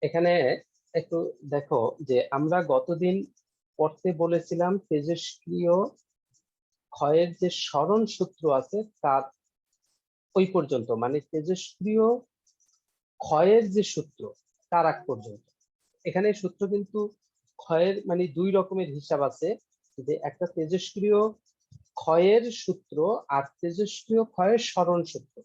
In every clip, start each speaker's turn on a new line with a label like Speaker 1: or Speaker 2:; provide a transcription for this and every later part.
Speaker 1: এখানে একটু দেখো যে আমরা গতদিন পড়তে বলেছিলাম তেজস্ক্রিয় ক্ষয়ের যে সরণ সূত্র আছে তার ওই পর্যন্ত, মানে তেজস্ক্রিয় ক্ষয়ের যে সূত্র তার আগ পর্যন্ত। এখানে সূত্র কিন্তু ক্ষয়ের মানে দুই রকমের হিসাব আছে, যে একটা তেজস্ক্রিয় ক্ষয়ের সূত্র আর তেজস্ক্রিয় ক্ষয়ের সরণ সূত্র।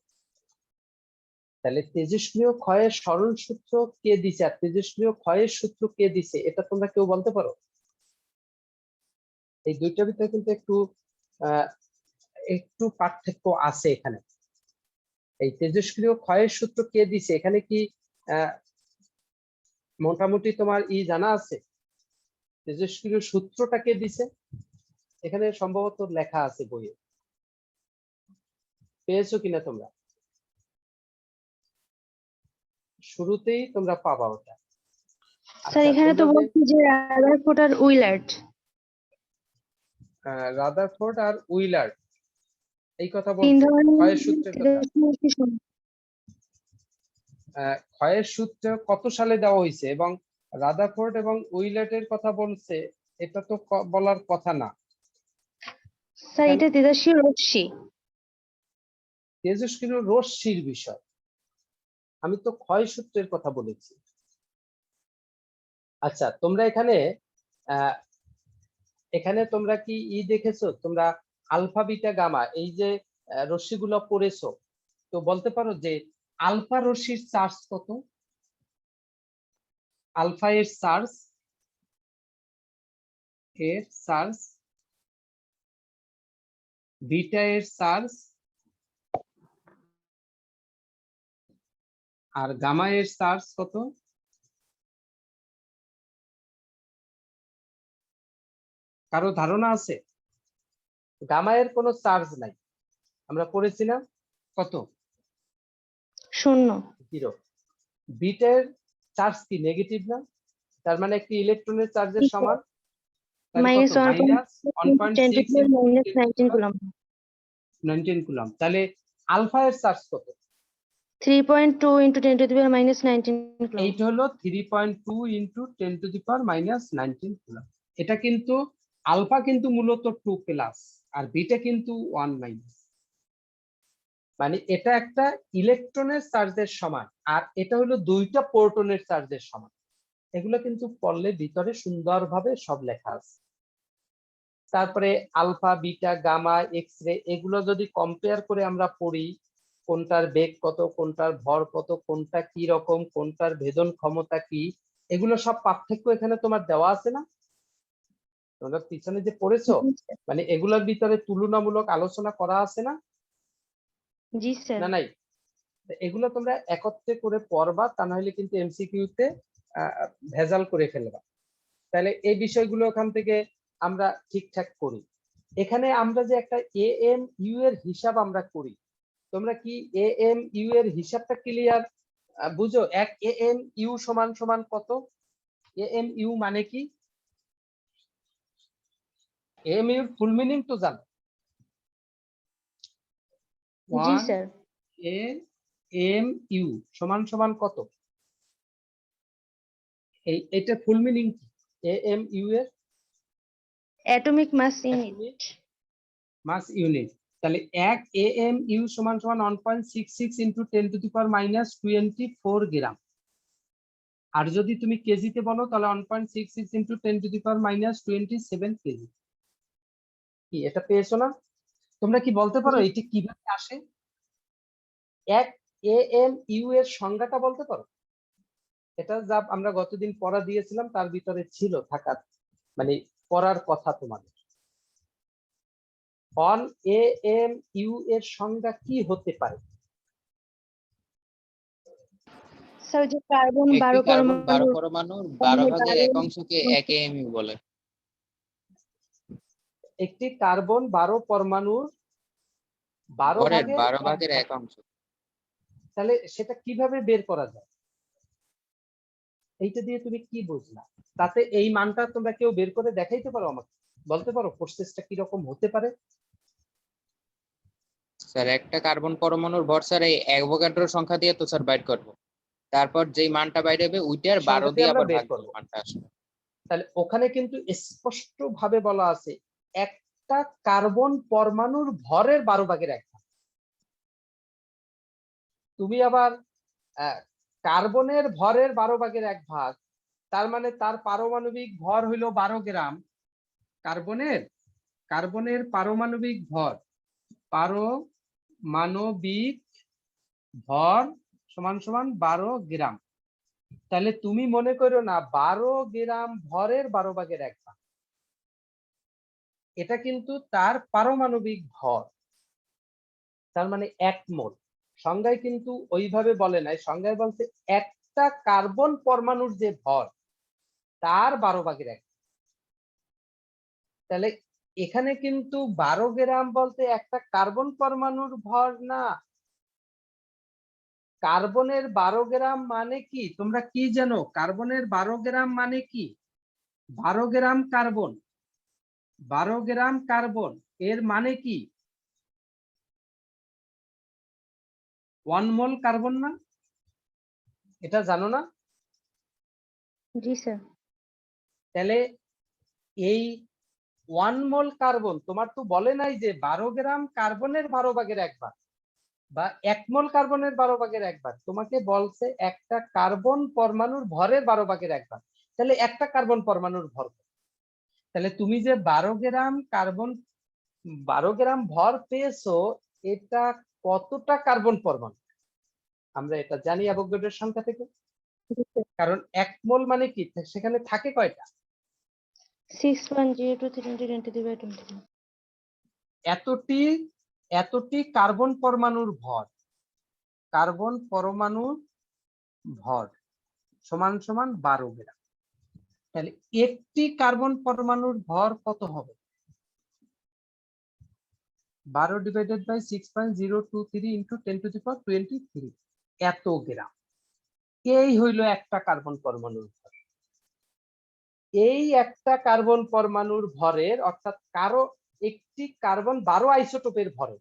Speaker 1: তাহলে তেজস্ক্রিয় ক্ষয়ের সরল সূত্র কে দিছে আর তেজস্ক্রিয় ক্ষয়ের সূত্র কে দিছে এটা তোমরা কেউ বলতে পারো? এই দুইটার ভিতরে কিন্তু একটু পার্থক্য আছে এখানে। এই তেজস্ক্রিয় ক্ষয়ের সূত্র কে দিছে এখানে কি মোটামুটি তোমার জানা আছে? তেজস্ক্রিয় সূত্রটা কে দিছে এখানে সম্ভবত লেখা আছে বইয়ে, পেয়েছো কিনা তোমরা? শুরুতেই তোমরা পাবা ওটা।
Speaker 2: স্যার এখানে তো বলছি যে রাদারফোর্ড আর উইলার্ড।
Speaker 1: রাদারফোর্ড আর উইলার্ড এই কথা বলছে ক্ষয়ের সূত্রের কথা। ক্ষয়ের সূত্র কত সালে দেওয়া হয়েছে এবং রাদারফোর্ড এবং উইলার্ডের কথা বলছে, এটা তো বলার কথা না
Speaker 2: স্যার। এটা তেজস্ক্রিয় রশ্মি,
Speaker 1: তেজস্ক্রিয় রশ্মির বিষয়। আমি তো ক্ষয় সূত্রের কথা বলেছি। আচ্ছা, তোমরা এখানে তোমরা কি দেখেছো? তোমরা আলফা বিটা গামা এই যে রশ্মিগুলো পড়েছো, তো বলতে পারো যে আলফা রশ্মির চার্জ কত? আলফা এর চার্জ বিটা এর চার্জ আর গামা এর চার্জ কত? কারো ধারণা আছে? গামা এর কোনো চার্জ নাই, আমরা পড়েছিলাম কত?
Speaker 2: 0।
Speaker 1: 0। বিটের চার্জ কি নেগেটিভ না? তার মানে একটি ইলেকট্রনের চার্জের সমান
Speaker 2: মাইনাস
Speaker 1: 1.6 কুলম্ব। তাহলে আলফা এর চার্জ কত?
Speaker 2: 3.2 × 10⁻⁻19 কুলম্ব।
Speaker 1: এইটা হলো 3.2 × 10⁻⁻19 কুলম্ব। এটা কিন্তু আলফা কিন্তু মূলত 2 প্লাস আর বিটা কিন্তু 1 মাইনাস, মানে এটা একটা ইলেকট্রনের চার্জের সমান আর এটা হলো দুইটা প্রোটনের চার্জের সমান। এগুলো কিন্তু পড়লে ভিতরে সুন্দরভাবে সব লেখা আছে। তারপরে alpha beta gamma X ray এগুলো যদি কম্পেয়ার করে আমরা পড়ি, কোনটার বেগ কত, কোনটার ভর কত, কোনটা কি রকম, কোনটার ভেদন ক্ষমতা কি, এগুলো সব পার্থক্য এখানে তোমার দেওয়া আছে না? তোমরা পিছনে যে পড়েছো, মানে এগুলোর ভিতরে তুলনামূলক আলোচনা করা আছে না?
Speaker 2: জি স্যার।
Speaker 1: না নাই? এগুলো তোমরা একত্রে করে পড়বা, তা নাহলে কিন্তু এমসিকিউ তে ভেজাল করে ফেলবা। তাহলে এই বিষয়গুলো ওখান থেকে আমরা ঠিকঠাক করি। এখানে আমরা যে একটা এএমইউ এর হিসাব আমরা করি, তোমরা কি এএমইউ এর হিসাবটা ক্লিয়ার বুঝো? 1 এএমইউ সমান সমান কত? এএমইউ মানে কি? এএমইউ এর ফুল মিনিং তো জানো?
Speaker 2: জি স্যার।
Speaker 1: এএমইউ সমান সমান কত? এটা ফুল মিনিং কি এএমইউ এর?
Speaker 2: Atomic mass unit.
Speaker 1: Mass unit. তাহলে 1 এএমইউ সমান সমান 1.66 × 10⁻⁻24 গ্রাম। আর যদি তুমি কেজিতে বলো তাহলে 1.66 × 10⁻⁻27 কেজি। কি এটা পেয়েছো না? তোমরা কি বলতে পারো এটা কিভাবে আসে? 1 এএমইউ এর সংজ্ঞাটা বলতে পারো? এটা যা আমরা গতদিন পড়া দিয়েছিলাম তার ভিতরে ছিল থাকার, মানে পড়ার কথা তোমাদের। 1 এএমইউ এর সংজ্ঞা কি হতে পারে?
Speaker 2: স্যার যে কার্বন 12
Speaker 3: পরমাণুর 12 ভাগের এক অংশকে 1 এএমইউ বলে।
Speaker 1: একটি কার্বন 12 পরমাণুর 12
Speaker 3: ভাগের এক অংশ।
Speaker 1: তাহলে সেটা কিভাবে বের করা যায়? এইটা দিয়ে তুমি কি বুঝলা? তাতে এই মানটা তোমরা কেউ বের করে দেখাইতে পারো আমাকে? বলতে পারো প্রসেসটা কি রকম হতে পারে?
Speaker 3: স্যার একটা কার্বন পরমাণুর ভর স্যার এই অ্যাভোগাড্রো সংখ্যা দিয়ে তো স্যার বাইর করব। তারপর যেই মানটা বাইরে হবে ওইটার 12
Speaker 1: সংখ্যাটি
Speaker 3: দিয়ে
Speaker 1: আমরা
Speaker 3: আবার
Speaker 1: বের
Speaker 3: ভাগ
Speaker 1: করব।
Speaker 3: দিলে মানটা আসবে।
Speaker 1: তাহলে ওখানে কিন্তু স্পষ্ট ভাবে বলা আছে একটা কার্বন পরমাণুর ভরের 12/1 তুমি আবার কার্বনের ভরের 12/1 তার মানে তার পারমাণবিক ভর হইল 12 গ্রাম। কার্বনের পারমাণবিক ভর সমান সমান 12 গ্রাম। তাহলে তুমি মনে করো না 12 গ্রাম ভরের 12/1 এটা কিন্তু তার পারমাণবিক ভর, তার মানে 1 মোল। সংজ্ঞায় কিন্তু ওইভাবে বলে নাই, সংজ্ঞায় বলছে একটা কার্বন পরমাণুর যে ভর তার 12/1। তাহলে এখানে কিন্তু 12 গ্রাম বলতে একটা কার্বন পরমাণুর ভর না। কার্বনের 12 গ্রাম মানে কি তোমরা কি জানো? কার্বনের 12 গ্রাম মানে কি? 12 গ্রাম কার্বন, 12 গ্রাম কার্বন এর মানে কি 1 মোল কার্বন না? এটা জানো না?
Speaker 2: জি স্যার।
Speaker 1: তাহলে এই 1 মোল কার্বন তোমার তো বলে নাই যে 12 গ্রাম কার্বনের 12/1 বা 1 মোল কার্বনের 12/1, তোমাকে বলছে একটা কার্বন পরমাণুর ভরের 12/1। তাহলে একটা কার্বন পরমাণুর ভর, তাহলে তুমি যে 12 গ্রাম ভর পেয়েছো এটা কতটা কার্বন পরমাণু আমরা এটা জানি অ্যাভোগাড্রোর সংখ্যা থেকে। কারণ 1 মোল মানে কি সেখানে থাকে কয়টা?
Speaker 2: 6.02
Speaker 1: এতটি কার্বন পরমাণুর ভর, কার্বন পরমাণুর ভর সমান সমান 12 গ্রাম। তাহলে একটি কার্বন পরমাণুর ভর কত হবে? 12 ডিভাইডেড বাই 6.023 ইন্টু 10⁻23 এত গ্রাম। এই হইল একটা কার্বন পরমাণুর ভর। এই একটা কার্বন পরমাণুর ভরের অর্থাৎ একটি কার্বন 12 আইসোটোপের ভরে।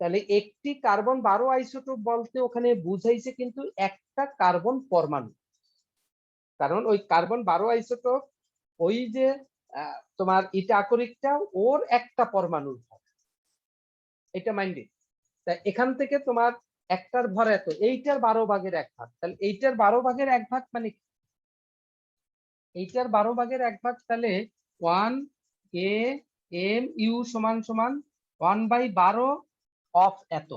Speaker 1: তাহলে একটি কার্বন 12 আইসোটোপ বলতে ওখানে বুঝাইছে কিন্তু একটা কার্বন পরমাণু। কারণ ওই কার্বন 12 আইসোটোপ ওই যে তোমার ইটা আকরিকটা ওর একটা পরমাণুর ভর, এটা মাইন্ডে। তাই এখান থেকে তোমার একটার ভর এত, এইটার 12/1। তাহলে এইটার 12/1 মানে এইটার 12/1 তাহলে 1 a m u সমান সমান 1/12 অফ এত,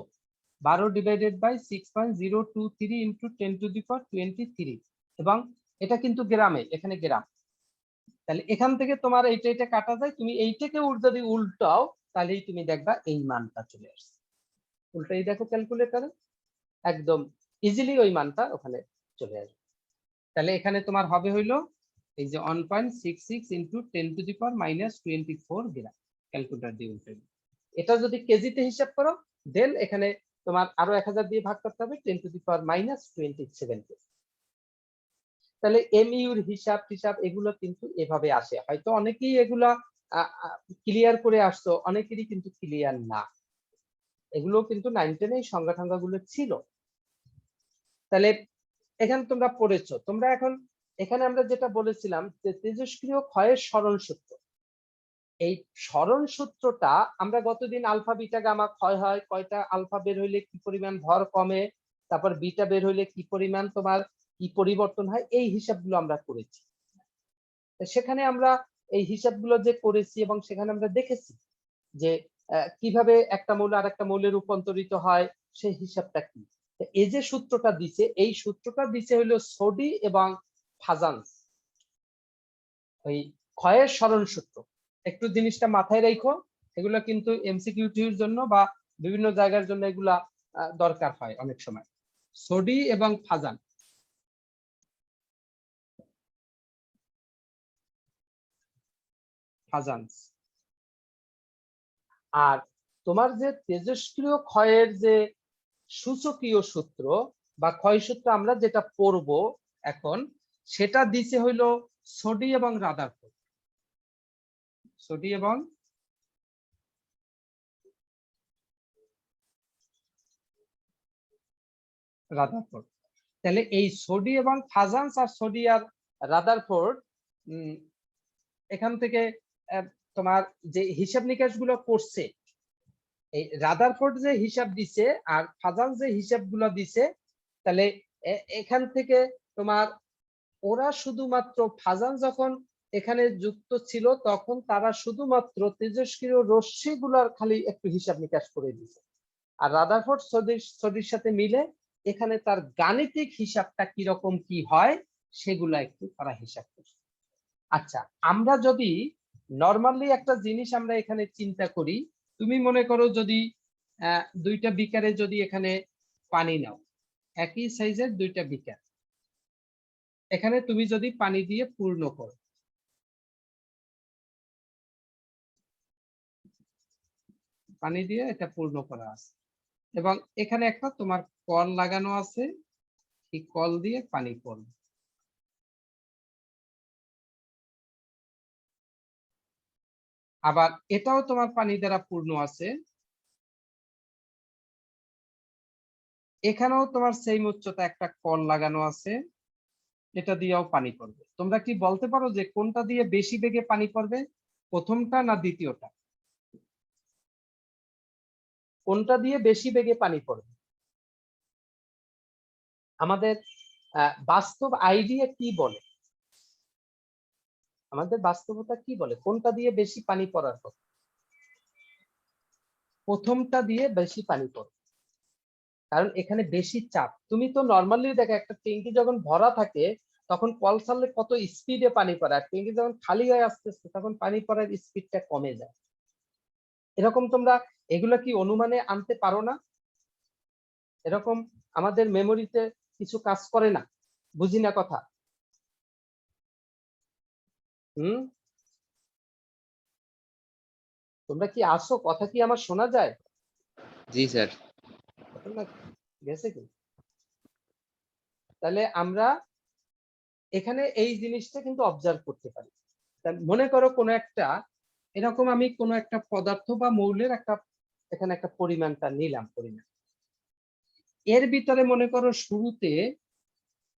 Speaker 1: 12 ডিভাইডেড বাই 6.023 ইন্টু 10⁻23 এবং এটা কিন্তু গ্রামে, এখানে গ্রাম। তাহলে এখান থেকে তোমার এইটা কাটা যায়, তুমি এইটাকে যদি উল্টাও তাহলেই তুমি দেখবা এই মানটা চলে আসছে। উল্টাই দেখো ক্যালকুলেটরে, একদম ইজিলি ওই মানটা ওখানে চলে আসবে। তাহলে এখানে তোমার হবে হইলো এই যে 1.66 ইন্টু 10⁻24 গ্রাম। ক্যালকুলেটর দিয়ে উল্টে এটা যদি কেজিতে হিসাব করো দেন এখানে তোমার আরো 1000 দিয়ে ভাগ করতে হবে 10⁻27 কেজি। তাহলে এমইউর হিসাব এগুলো কিন্তু এভাবে আসে। হয়তো অনেকেই এগুলা ক্লিয়ার করে আসতো, অনেকেরই কিন্তু ক্লিয়ার না। এগুলো কিন্তু 9, 10 এই সংখ্যা গুলো ছিল। তাহলে এখানে তোমরা পড়েছো, তোমরা এখন এখানে আমরা যেটা বলেছিলাম যে তেজস্ক্রিয় ক্ষয়ের সরণ সূত্র, এই সরণ সূত্রটা আমরা গতদিন আলফা বিটা গামা ক্ষয় হয় কয়টা, আলফা বের হইলে কি পরিমাণ ভর কমে, তারপর বিটা বের হইলে কি পরিমাণ তোমার কি পরিবর্তন হয়, এই হিসাবগুলো আমরা করেছি। সেখানে আমরা এই হিসাবগুলো যে করেছি এবং সেখানে আমরা দেখেছি যে কিভাবে একটা মৌল আর একটা মৌলে রূপান্তরিত হয়, সেই হিসাবটা কি। এই যে সূত্রটা দিছে, এই সূত্রটা দিছে হলো সোডি এবং ফাজান্স, ওই ক্ষয়ের সরণ সূত্র। একটু জিনিসটা মাথায় রাখো, এগুলো কিন্তু এমসিকিউটির জন্য বা বিভিন্ন জায়গার জন্য এগুলা দরকার হয় অনেক সময়। সোডি এবং ফাজান, ফাজান্স। আর তোমার যে তেজস্ক্রিয় ক্ষয়ের যে সূচকীয় সূত্র বা ক্ষয় সূত্র আমরা যেটা পড়বো এখন, সেটা দিছে হইলো সোডি এবং রাদারফোর্ড। সোডি এবং রাদারফোর্ড। তাহলে এই সোডি এবং ফাজান্স আর সোডি আর রাদারফোর্ড এখান থেকে তোমার যে হিসাব নিকাশ গুলো করছে, এই রাদারফোর্ড যে হিসাব দিছে আর ফাজান্স যে হিসাব গুলো দিছে, তাহলে এখান থেকে তোমার ওরা শুধুমাত্র ফাজান যখন এখানে যুক্ত ছিল তখন তারা শুধুমাত্র তেজস্ক্রিয় রশ্মি গুলার খালি একটু হিসাব নিকাশ করে দিয়েছে, আর রাদারফোর্ড সোডির সাথে মিলে এখানে তার গাণিতিক হিসাবটা কিরকম কি হয় সেগুলা একটু তারা হিসাব করছে। আচ্ছা, আমরা যদি নরমালি একটা জিনিস আমরা এখানে চিন্তা করি, তুমি মনে করো যদি দুইটা বিকারে যদি এখানে পানি নাও, একই সাইজের দুইটা বিকার, এখানে তুমি যদি পানি দিয়ে পূর্ণ করো, পানি দিয়ে এটা পূর্ণ করা আছে এবং এখানে একটা তোমার কল লাগানো আছে, এই কল দিয়ে পানি পড়বে। আবার এটাও তোমার পানি দ্বারা পূর্ণ আছে, এখানেও তোমার সেম উচ্চতা একটা কল লাগানো আছে, এটা দিয়েও পানি পড়বে। তোমরা কি বলতে পারো যে কোনটা দিয়ে বেশি বেগে পানি পড়বে, প্রথমটা না দ্বিতীয়টা? কোনটা দিয়ে বেশি বেগে পানি পড়বে? আমাদের বাস্তব আইডিয়া কি বলে, আমাদের বাস্তবতা কি বলে, কোনটা দিয়ে বেশি পানি পড়ার কথা? প্রথমটা দিয়ে বেশি পানি পড়ে, কারণ এখানে বেশি চাপ। তুমি তো নর্মালি দেখো একটা ট্যাঙ্কি যখন ভরা থাকে তখন কল ছাড়লে কত স্পিডে পানি পড়ে, আর ট্যাঙ্কি যখন খালি হয়ে আসতে আসতে তখন পানি পড়ার স্পিডটা কমে যায়। এরকম তোমরা এগুলো কি অনুমানে আনতে পারো না? এরকম আমাদের মেমোরিতে কিছু কাজ করে না? বুঝি না কথা? তোমরা কি আসো? কথা কি আমার শোনা যায়?
Speaker 3: জি স্যার।
Speaker 1: গেছে কি? তাহলে আমরা এখানে এই জিনিসটা কিন্তু অবজার্ভ করতে পারি। মনে করো কোনো একটা এরকম আমি কোনো একটা পদার্থ বা মৌলের একটা এখানে একটা পরিমাণটা নিলাম, পরিমাণ এর ভিতরে মনে করো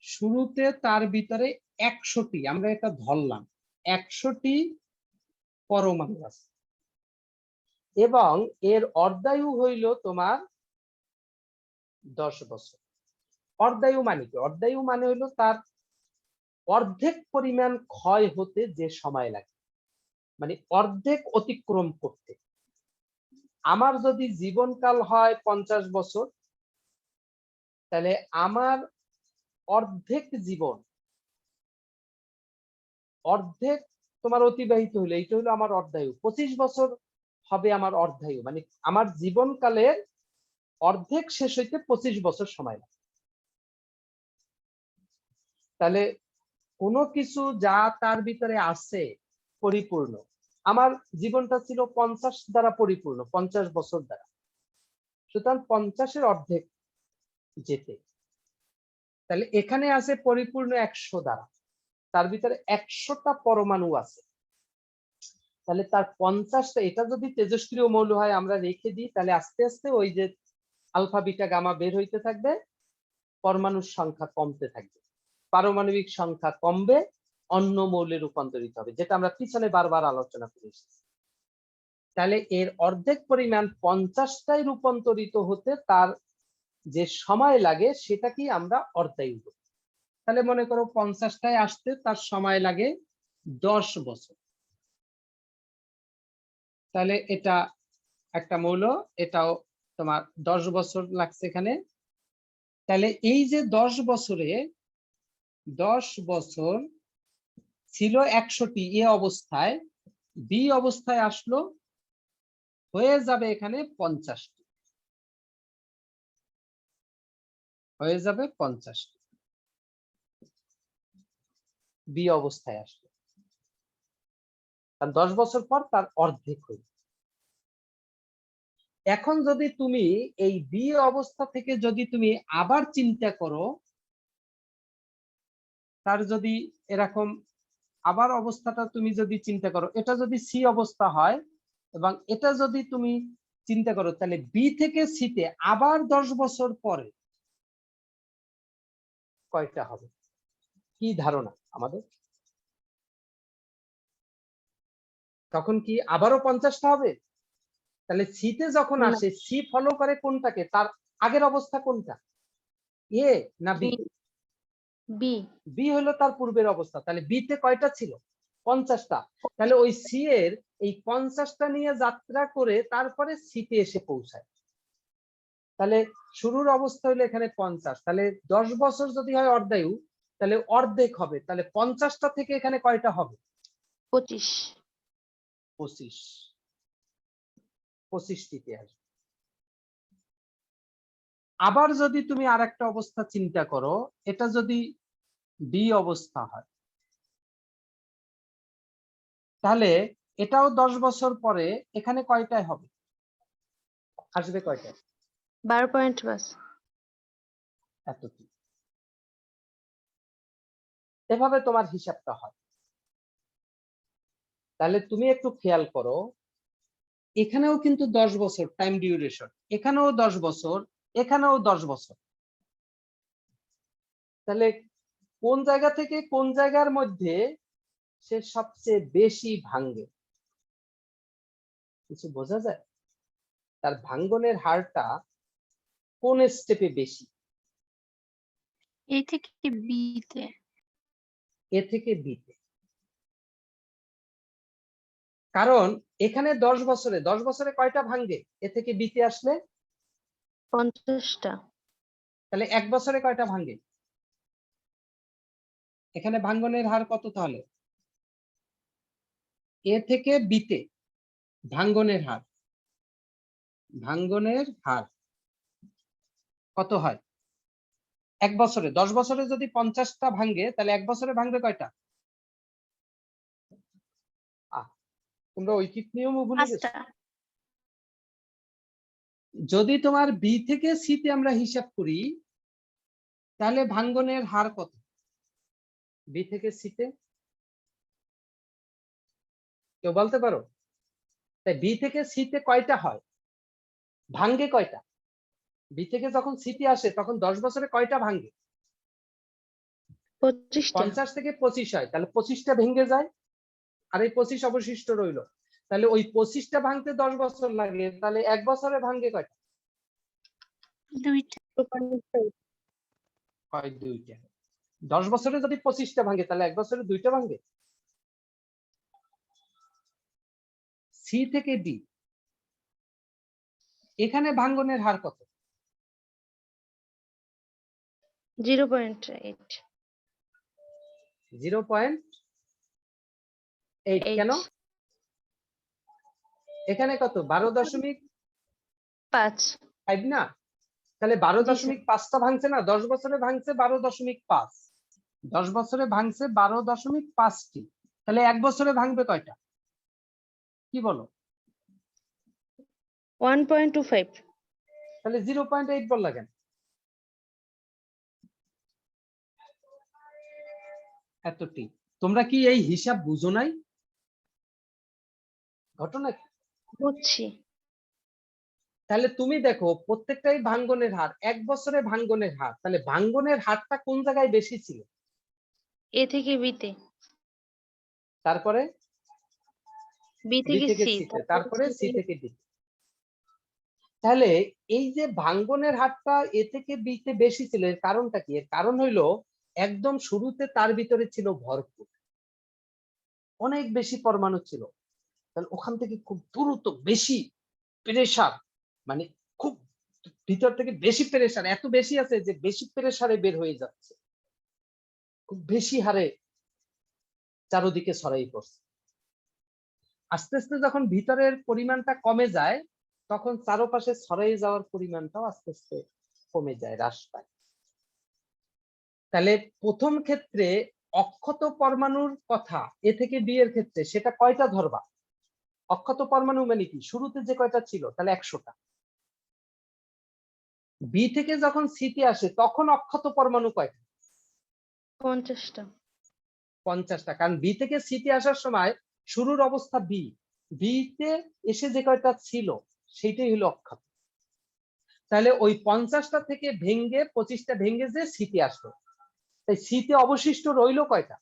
Speaker 1: শুরুতে তার ভিতরে 100টি, আমরা এটা ধরলাম 100টি পরমাণু আছে এবং এর অর্ধায়ু হইল তোমার 10 বছর। অর্ধায়ু মানে কি? অর্ধায়ু মানে হইলো তার অর্ধেক পরিমাণ ক্ষয় হতে যে সময় লাগে, মানে অর্ধেক অতিক্রম করতে। আমার যদি জীবনকাল হয় 50 বছর, তাহলে আমার অর্ধেক জীবন, অর্ধেক তোমার অতিবাহিত হলো, এইটা হলো আমার অর্ধায়ু। 25 বছর হবে আমার অর্ধায়ু, মানে আমার জীবনকালের অর্ধেক শেষ হইতে 25 বছর সময় লাগে। তাহলে কোনো কিছু যা তার ভিতরে আছে পরিপূর্ণ, আমার জীবনটা ছিল 50 দ্বারা পরিপূর্ণ, 50 বছর দ্বারা, সুতরাং 50-এর অর্ধেক যেতে, তাহলে এখানে আছে পরিপূর্ণ 100 দ্বারা, তার ভিতরে 100টা পরমাণু আছে। তাহলে তার 50টা, এটা যদি তেজস্ক্রিয় মৌল হয় আমরা রেখে দিই, তাহলে আস্তে আস্তে ওই যে আলফা বিটা গামা বের হইতে থাকবে, পরমাণুর সংখ্যা কমতে থাকবে, পারমাণবিক সংখ্যা কমবে, অন্য মৌলে রূপান্তরিত হবে, যেটা আমরা পিছনে বারবার আলোচনা করে এসেছি। তাহলে এর অর্ধেক পরিমাণ 50টায় রূপান্তরিত হতে তার যে সময় লাগে সেটা কি আমরা অর্ধায়ু বলি। তাহলে মনে করো 50টায় আসতে তার সময় লাগে 10 বছর। তাহলে এটা একটা মৌল, এটাও তোমার 10 বছর লাগছে এখানে। তাহলে এই যে 10 বছরে 10 বছর ছিল 100টি এ অবস্থায়, বি অবস্থায় আসলো, হয়ে যাবে এখানে 50টি, হয়ে যাবে 50টি বি অবস্থায় আসলো, কারণ 10 বছর পর তার অর্ধেক হইল। এখন যদি তুমি এই বি অবস্থা থেকে যদি তুমি আবার চিন্তা করো, তার যদি এরকম আবার অবস্থাটা তুমি যদি চিন্তা করো, এটা যদি সি অবস্থা হয় এবং এটা যদি তুমি চিন্তা করো, তাহলে বি থেকে সিতে আবার 10 বছর পরে কয়টা হবে? কি ধারণা আমাদের? তখন কি আবারও 50টা হবে? তাহলে সিতে যখন
Speaker 2: না।
Speaker 1: আসে, সি ফলো করে কোনটাকে? তার আগের অবস্থা কোনটা? এ না বি?
Speaker 2: বি।
Speaker 1: বি হলো তার পূর্বের অবস্থা। তাহলে বিতে কয়টা ছিল? 50টা। তাহলে ওই সি এর এই 50টা নিয়ে যাত্রা করে তারপরে সিতে এসে পৌঁছায়। তাহলে শুরুর অবস্থা হলো এখানে 50। তাহলে 10 বছর যদি হয় অর্ধায়ু, তাহলে অর্ধেক হবে। তাহলে 50টা থেকে এখানে কয়টা হবে?
Speaker 2: 25।
Speaker 1: 25। 25টিতে আসবে। আবার যদি তুমি আরেকটা অবস্থা চিন্তা করো, এটা যদি বি অবস্থা হয়, তাহলে এটাও 10 বছর পরে এখানে কয়টায় হবে? আসবে কয়টায়?
Speaker 2: 12 বাস।
Speaker 1: এতটি। এভাবে তোমার হিসাবটা হয়। তাহলে তুমি একটু খেয়াল করো, এখানেও কিন্তু 10 বছর টাইম ডিউরেশন, এখানেও 10 বছর, এখানেও 10 বছর। তাহলে কোন জায়গা থেকে কোন জায়গার মধ্যে সে সবচেয়ে বেশি ভাঙ্গে? কিছু বোঝা যায়? তার ভাঙ্গনের হারটা কোন স্টেপে বেশি?
Speaker 2: এ থেকে বি তে।
Speaker 1: এ থেকে বিতে। কারণ এখানে 10 বছরে কয়টা ভাঙ্গে? এ থেকে বিতে আসলে
Speaker 2: 50টা।
Speaker 1: তাহলে 1 বছরে কয়টা ভাঙ্গে? এখানে ভাঙ্গনের হার কত তাহলে? এ থেকে বিতে ভাঙ্গনের হার, ভাঙ্গনের হার কত হয়? 1 বছরে, 10 বছরে যদি 50টা ভাঙ্গে, তাহলে 1 বছরে ভাঙবে কয়টা? তোমরা ঐকিক নিয়মও ভুলে গেছো।
Speaker 2: 5টা।
Speaker 1: যদি তোমার বি থেকে সিতে আমরা হিসাব করি, তাহলে ভাঙ্গনের হার কত? বি থেকে সিতে কেউ বলতে পারো? তাই বি থেকে সিতে কয়টা হয়? ভাঙ্গে কয়টা? বি থেকে যখন সিতে আসে তখন 10 বছরে কয়টা ভাঙ্গে?
Speaker 2: 25টা।
Speaker 1: 50 থেকে 25 হয়, তাহলে 25টা ভেঙে যায়, আর এই 25 অবশিষ্ট রইল। তাহলে ওই 25টা ভাঙতে 10 বছর লাগে, তাহলে 1 বছরে ভাঙ্গে কয়টা?
Speaker 2: 2টা।
Speaker 1: হয় 2টা। 10 বছরে যদি 25টা ভাঙে, তাহলে 1 বছরে 2টা ভাঙবে। সি থেকে ডি এখানে ভাঙ্গনের হার কত?
Speaker 2: 0.8।
Speaker 1: 0.8 কেন? এখানে কত? 12.5 না? তাহলে 12.5টা ভাঙছে না? 10 বছরে ভাঙছে 12.5। 10 বছরে ভাঙছে 12.5টি। তাহলে 1 বছরে ভাঙবে কয়টা? কি বলো?
Speaker 2: 1.25।
Speaker 1: তাহলে 0.8 বললা কেন? এতটি। তোমরা কি এই হিসাব বুঝো নাই? ঘটনা কি?
Speaker 2: বুঝছি।
Speaker 1: তাহলে তুমি দেখো প্রত্যেকটাই ভাঙ্গনের হার, 1 বছরে ভাঙ্গনের হার। তাহলে ভাঙ্গনের হারটা কোন জায়গায় বেশি ছিল?
Speaker 2: এ থেকে বি তে।
Speaker 1: তারপরে
Speaker 2: বি
Speaker 1: বি
Speaker 2: থেকে
Speaker 1: থেকে
Speaker 2: সি।
Speaker 1: সিতে, তারপরে সি থেকে ডি। তাহলে এই যে ভাঙ্গনের হারটা এ থেকে বি তে বেশি ছিল, এর কারণটা কি? এর কারণ হইলো একদম শুরুতে তার ভিতরে ছিল ভরপুর, অনেক বেশি পরমাণু ছিল। তাহলে ওখান থেকে খুব দ্রুত বেশি প্রেসার, মানে খুব ভিতর থেকে বেশি প্রেসার, এত বেশি আছে যে বেশি প্রেসারে বের হয়ে যাচ্ছে, খুব বেশি হারে চারদিকে ছড়াই পড়ছে। আস্তে আস্তে যখন ভিতরের পরিমাণটা কমে যায়, তখন চারপাশে ছড়াই যাওয়ার পরিমাণটাও আস্তে আস্তে কমে যায়, হ্রাস পায়। তাহলে প্রথম ক্ষেত্রে অক্ষত পরমাণুর কথা এ থেকে বি এর ক্ষেত্রে সেটা কয়টা ধরবা? অক্ষত পরমাণু মানে কি? শুরুতে যে কয়টা ছিল, তাহলে 100টা। বি থেকে যখন সিতে আসে তখন অক্ষত পরমাণু কয়টা?
Speaker 2: 50টা।
Speaker 1: 50টা। কারণ বি থেকে সিতে আসার সময় শুরুর অবস্থা বি, বি তে এসে যে কয়টা ছিল সেইটাই হলো অক্ষত। তাহলে ওই 50টা থেকে ভেঙ্গে 25টা ভেঙ্গে যে সিতে আসলো, তাই সি তে অবশিষ্ট রইল কয়টা?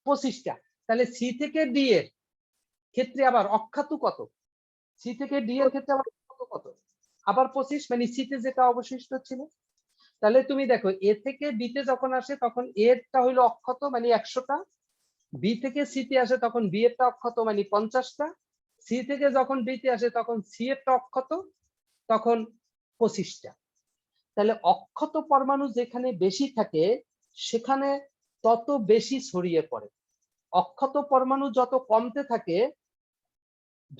Speaker 1: 25টা। তাহলে সি থেকে ডি এর ক্ষেত্রে আবার অক্ষত কত? সি থেকে ডি এর ক্ষেত্রে আবার অক্ষত কত? আবার 25, মানে সি তে যেটা অবশিষ্ট ছিল। তাহলে তুমি দেখো এ থেকে বি তে যখন আসে তখন এরটা হইলো অক্ষত মানে 100টা, বি থেকে সি তে আসে তখন বি এরটা অক্ষত মানে 50টা, সি থেকে যখন বি তে আসে তখন সি এরটা অক্ষত তখন 25টা। তাহলে অক্ষত পরমাণু যেখানে বেশি থাকে সেখানে তত বেশি ছড়িয়ে পড়ে। অক্ষত পরমাণু যত কমতে থাকে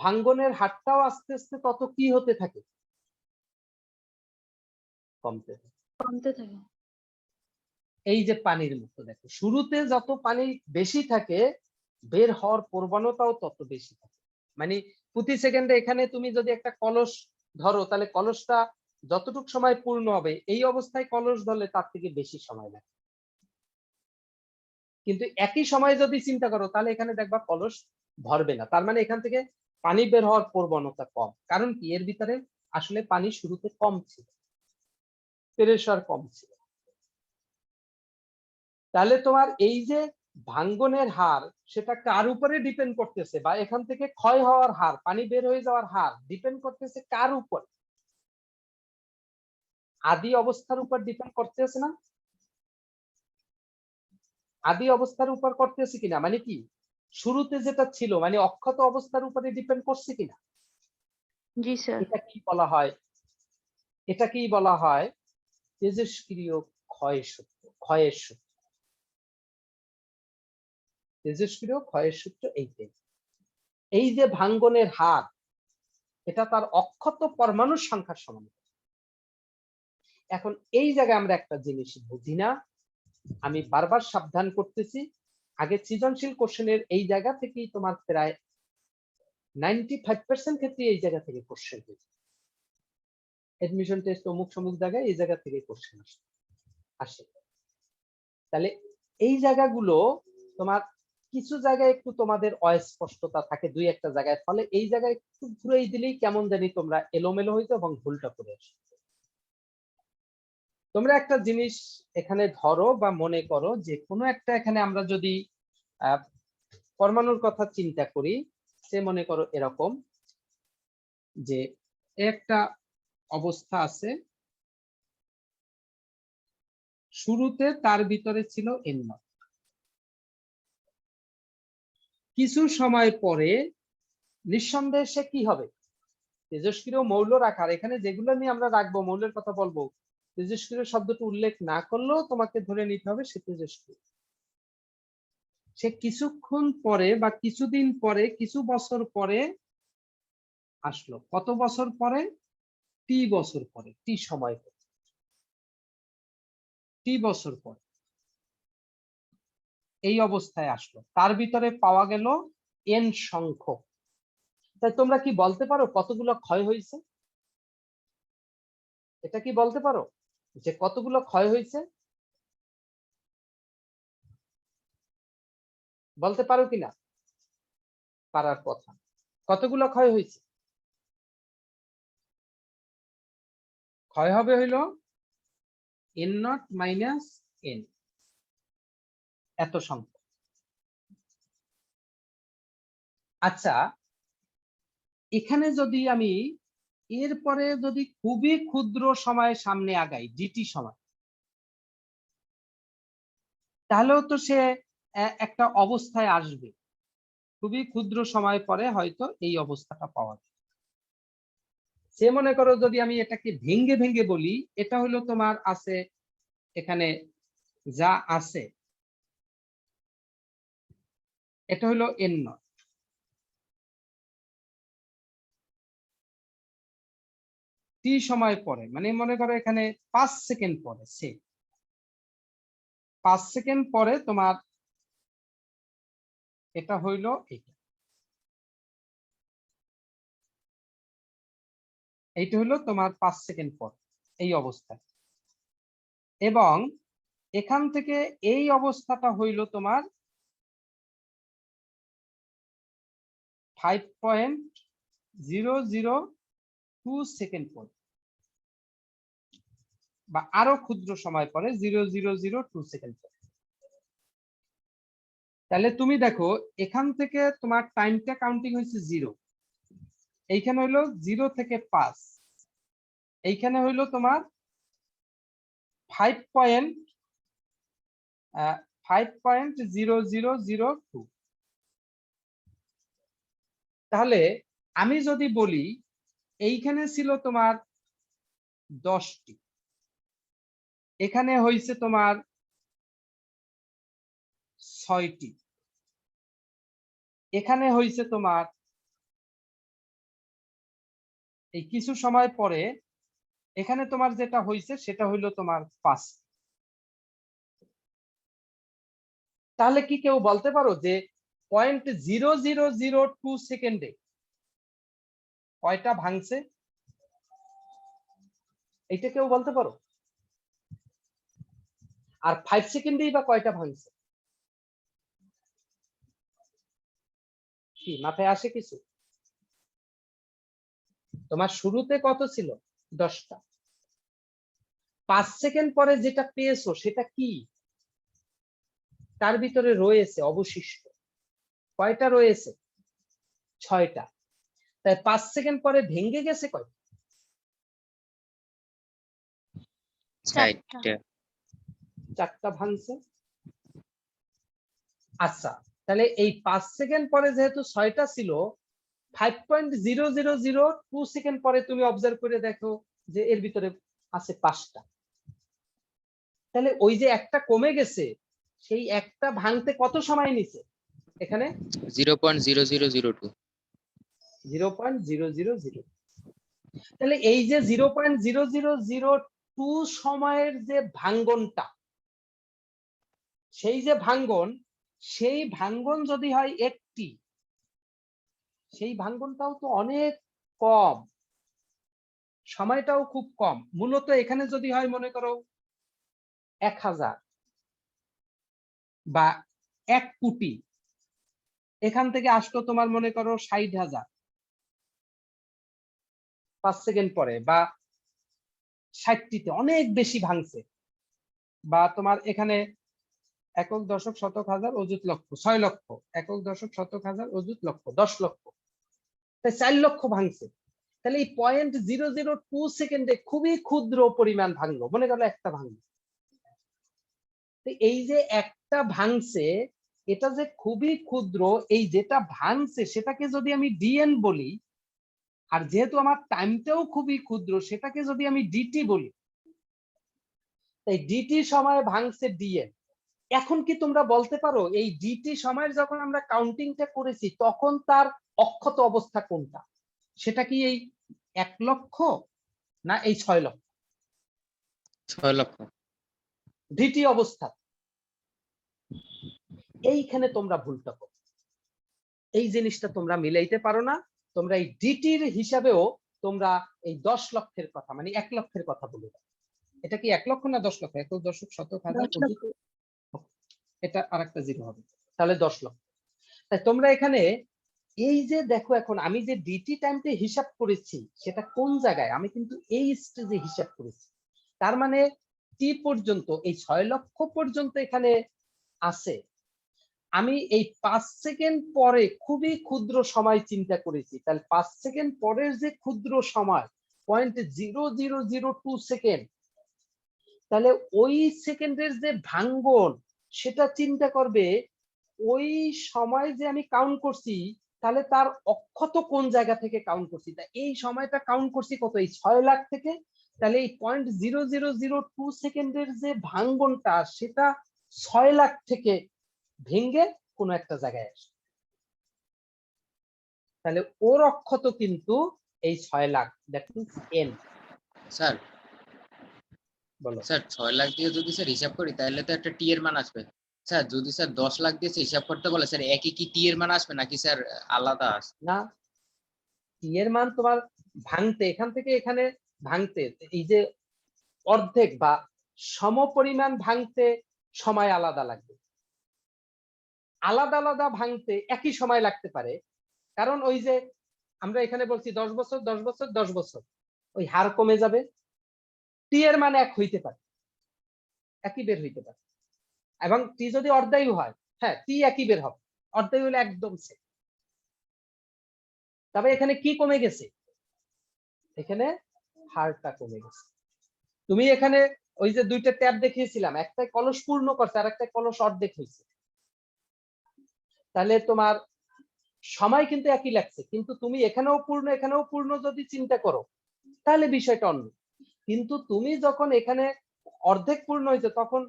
Speaker 1: ভাঙ্গনের হারটাও আস্তে আস্তে তত কি হতে থাকে? কমতে থাকে।
Speaker 2: কমতে থাকে।
Speaker 1: এই যে পানির মতো দেখো, শুরুতে যত পানি বেশি থাকে বের হওয়ার প্রবণতাও তত বেশি থাকে। মানে প্রতি সেকেন্ডে এখানে তুমি যদি একটা কলস ধরো তাহলে কলসটা যতটুকু সময় পূর্ণ হবে এই অবস্থায় কলস ধরলে তার থেকে বেশি সময় লাগে। কিন্তু একই সময়ে যদি চিন্তা করো তাহলে এখানে দেখবা কলস ভরবে না, তার মানে এখান থেকে পানি বের হওয়ার প্রবণতা কম। কারণ কি? এর ভিতরে আসলে পানি শুরুতে কম ছিল, প্রেসার কম ছিল। তাহলে তোমার এই যে ভাঙ্গনের হার সেটা কার উপরে ডিপেন্ড করতেছে, বা এখান থেকে ক্ষয় হওয়ার হার, পানি বের হয়ে যাওয়ার হার ডিপেন্ড করতেছে কার উপর? আদি অবস্থার উপর ডিপেন্ড করতেছে না? আদি অবস্থার উপর করতেছে কিনা, মানে কি শুরুতে যেটা ছিল মানে অক্ষত অবস্থার উপরে ডিপেন্ড করছে কিনা?
Speaker 2: জি স্যার।
Speaker 1: এটা কি বলা হয়? এটা কি বলা হয়? তেজস্ক্রিয় ক্ষয়ের সূত্র। ক্ষয়ের সূত্র, তেজস্ক্রিয় ক্ষয়ের সূত্র এইটাই। এই যে ভাঙ্গনের হার এটা তার অক্ষত পরমাণুর সংখ্যার সমান। এখন এই জায়গায় আমরা একটা জিনিস বুঝি না, আমি বারবার সাবধান করতেছি, আগে সৃজনশীল কোশ্চেনের এই জায়গা থেকেই তোমার প্রায় 95% ক্ষেত্রে এই জায়গা থেকে কোশ্চেন হয়েছে। এডমিশন টেস্ট অমুক সমুক জায়গায় এই জায়গা থেকে কোশ্চেন আসে। তাহলে এই জায়গাগুলো তোমার কিছু জায়গায় একটু তোমাদের অস্পষ্টতা থাকে দুই একটা জায়গায়, ফলে এই জায়গায় একটু ঘুরেই দিলেই কেমন জানি তোমরা এলোমেলো হইতো এবং ভুলটা করে আসো। তোমরা একটা জিনিস এখানে ধরো বা মনে করো যে কোনো একটা, এখানে আমরা যদি পরমাণুর কথা চিন্তা করি, সে মনে করো এরকম যে একটা অবস্থা আছে, শুরুতে তার ভিতরে ছিল N0, কিছু সময় পরে নিঃসন্দেহে সে কি হবে? তেজস্ক্রিয় মৌল রাখার, এখানে যেগুলো নিয়ে আমরা রাখবো মৌলের কথা বলবো, তেজস্ক্রিয় শব্দটা উল্লেখ না করলেও তোমাকে ধরে নিতে হবে সে তেজস্ক্রিয়। সে কিছুক্ষণ পরে বা কিছুদিন পরে, কিছু বছর পরে আসলো। কত বছর পরে? টি বছর পরে, টি সময় পরে, টি বছর পরে এই অবস্থায় আসলো। তার ভিতরে পাওয়া গেল এন সংখ্যক। তাই তোমরা কি বলতে পারো কতগুলো ক্ষয় হয়েছে? এটা কি বলতে পারো যে কতগুলো ক্ষয় হয়েছে? বলতে পারো কিনা? পারার কথা। কতগুলো ক্ষয় হয়েছে? ক্ষয় হবে হইল N0 মাইনাস N, এত সংখ্যক। আচ্ছা, এখানে যদি আমি এরপরে যদি খুবই ক্ষুদ্র সময় সামনে আগাই, ডিটি সময়, তাহলেও তো সে একটা অবস্থায় আসবে। খুবই ক্ষুদ্র সময় পরে হয়তো এই অবস্থাটা পাওয়া যায়। সে মনে করো যদি আমি এটাকে ভেঙ্গে ভেঙ্গে বলি, এটা হলো তোমার আছে এখানে যা আছে, এটা হলো N0, টি সময় পরে, মানে মনে করো এখানে 5 সেকেন্ড পরে, সে 5 সেকেন্ড পরে তোমার এটা হইলো এটা, এইটা হলো তোমার 5 সেকেন্ড পর এই অবস্থা। এবং এখান থেকে এই অবস্থাটা হইল তোমার 5.002 সেকেন্ড পর, বা আরো ক্ষুদ্র সময় পরে 0.002 সেকেন্ড পর। তাহলে তুমি দেখো এখান থেকে তোমার টাইমটা কাউন্টিং হয়েছে 0, এইখানে হইলো 0 থেকে 5, এইখানে হইলো তোমার 5.0002। তাহলে আমি যদি বলি এইখানে ছিল তোমার 10টি, এখানে হয়েছে তোমার 6টি, এখানে হয়েছে তোমার এই কিছু সময় পরে এখানে তোমার যেটা হয়েছে সেটা হইলো তোমার 5। তাহলে কি কেউ বলতে পারো যে 0.0002 সেকেন্ডে কয়টা ভাঙছে? এটা কেউ বলতে পারো? আর 5 সেকেন্ডেই বা কয়টা ভাঙছে? কি মাথায় আসে কিছু? তোমার শুরুতে কত ছিল? 10টা। 5 সেকেন্ড পরে যেটা পেয়েছো সেটা কি? তার ভিতরে রয়েছে অবশিষ্ট কয়টা রয়েছে? 6টা। তাই 5 সেকেন্ড পরে ভেঙে গেছে কয়টা?
Speaker 3: 4টা।
Speaker 1: 4টা ভাঙছে। আচ্ছা, তাহলে এই 5 সেকেন্ড পরে যেহেতু 6টা ছিল, 5.0002 সেকেন্ড পরে তুমি অবজার্ভ করে দেখো যে এর ভিতরে আছে 5টা। তাহলে ওই যে একটা কমে গেছে, সেই একটা ভাঙতে কত সময় নিছে? এখানে
Speaker 3: 0.0002।
Speaker 1: 0.000। তাহলে এই যে 0.0002 সময়ের যে ভাঙ্গনটা, সেই যে ভাঙ্গন, সেই ভাঙ্গন যদি হয় একটি, সেই ভাঙ্গনটাও তো অনেক কম, সময়টাও খুব কম। মূলত এখানে যদি হয় মনে করো 1000 বা 1 কোটি, এখান থেকে আসতো তোমার মনে করো 60,000 5 সেকেন্ড পরে, বা 60টিতে অনেক বেশি ভাঙছে। বা তোমার এখানে একক দশক শতক হাজার অযুত লক্ষ 6 লক্ষ, একক দশক শতক হাজার অযুত লক্ষ 10 লক্ষ, তাই 4 লক্ষ ভাঙছে। তাহলে এই 0.002 সেকেন্ডে খুবই ক্ষুদ্র পরিমাণ ভাঙলো, মনে করো একটা ভাঙলো। এই যে একটা ভাঙছে, এটা যে খুবই ক্ষুদ্র, এই যেটা ভাঙছে সেটাকে যদি আমি ডিএন বলি, আর যেহেতু আমার টাইমটাও খুবই ক্ষুদ্র, সেটাকে যদি আমি ডিটি বলি, তাই ডিটি সময় ভাঙছে ডিএন। এখন কি তোমরা বলতে পারো এই ডিটি সময়ের যখন আমরা কাউন্টিংটা করেছি তখন তার অক্ষত অবস্থা কোনটা? সেটা কি এই 1 লক্ষ না এই 6 লক্ষ?
Speaker 3: 6 লক্ষ।
Speaker 1: ডিটি অবস্থা। এইখানে তোমরা ভুলটা করো, এই জিনিসটা তোমরা মিলাইতে পারো না। তোমরা এই ডিটির হিসাবেও তোমরা এই 10 লক্ষের কথা, মানে 1 লক্ষের কথা বলে দাও। এটা কি 1 লক্ষ না 10 লক্ষ? একক দশক শতক হাজার
Speaker 2: 10 লক্ষ।
Speaker 1: এটা আরেকটা জিরো হবে, তাহলে 10 লক্ষ। তাই তোমরা এখানে এই যে দেখো, এখন আমি যে ডিটি টাইমটা হিসাব করেছি সেটা কোন জায়গায়? আমি কিন্তু এই স্টেজে হিসাব করেছি। তার মানে টি পর্যন্ত এই 6 লক্ষ পর্যন্ত এখানে আছে। আমি এই 5 সেকেন্ড পরে খুবই ক্ষুদ্র সময় চিন্তা করেছি, তাহলে 5 সেকেন্ড পরের যে ক্ষুদ্র সময় 0.0002 সেকেন্ড, তাহলে ওই সেকেন্ডের যে ভাঙ্গন সেটা চিন্তা করবে ওই সময় যে আমি কাউন্ট করছি, তাহলে তার অক্ষত কোন জায়গা থেকে কাউন্ট করছি। তা এই সময়টা কাউন্ট করছি কত? এই 6 লাখ থেকে। তাহলে এই 0.0002 সেকেন্ডের যে ভাঙ্গনটা সেটা 6 লাখ থেকে ভেঙে কোন একটা জায়গায় আসে। তাহলে ওর অক্ষত কিন্তু এই 6 lakh, that means N.
Speaker 3: Sir
Speaker 1: বলো।
Speaker 3: স্যার 6 লাখ দিয়ে যদি স্যার হিসাব করি তাহলে তো একটা টি এর মান আসবে। স্যার যদি স্যার 10 লাখ দিয়ে হিসাব করতে বলে স্যার একই কি টি এর মান আসবে নাকি স্যার আলাদা আসবে?
Speaker 1: না, টি এর মান তোমার ভাঙতে এখান থেকে এখানে ভাঙতে এই যে অর্ধেক বা সমপরিমাণ ভাঙতে সময় আলাদা লাগবে, আলাদা আলাদা ভাঙতে একই সময় লাগতে পারে। কারণ ওই যে আমরা এখানে বলছি 10 বছর 10 বছর 10 বছর, ওই হার কমে যাবে। টি এর মান 1 হইতে পারে, একই বের হইতে পারে, এবং টি যদি অর্ধায়ু হয় হ্যাঁ টি একই বের হবে, অর্ধেক হলে একদম সেম। তবে এখানে কি কমে গেছে, এখানে হারটা কমে গেছে। তুমি এখানে ওই যে দুইটা ট্যাব দেখিয়েছিলাম, একটা কলস পূর্ণ করছে আর একটা কলস অর্ধেক হয়েছে, তাহলে তোমার সময় কিন্তু একই লাগছে, কিন্তু তুমি এখানেও পূর্ণ যদি চিন্তা করো তাহলে বিষয়টা অন্য। কিন্তু তুমি যখন এখানে অর্ধেক পূর্ণ হয়েছে তখন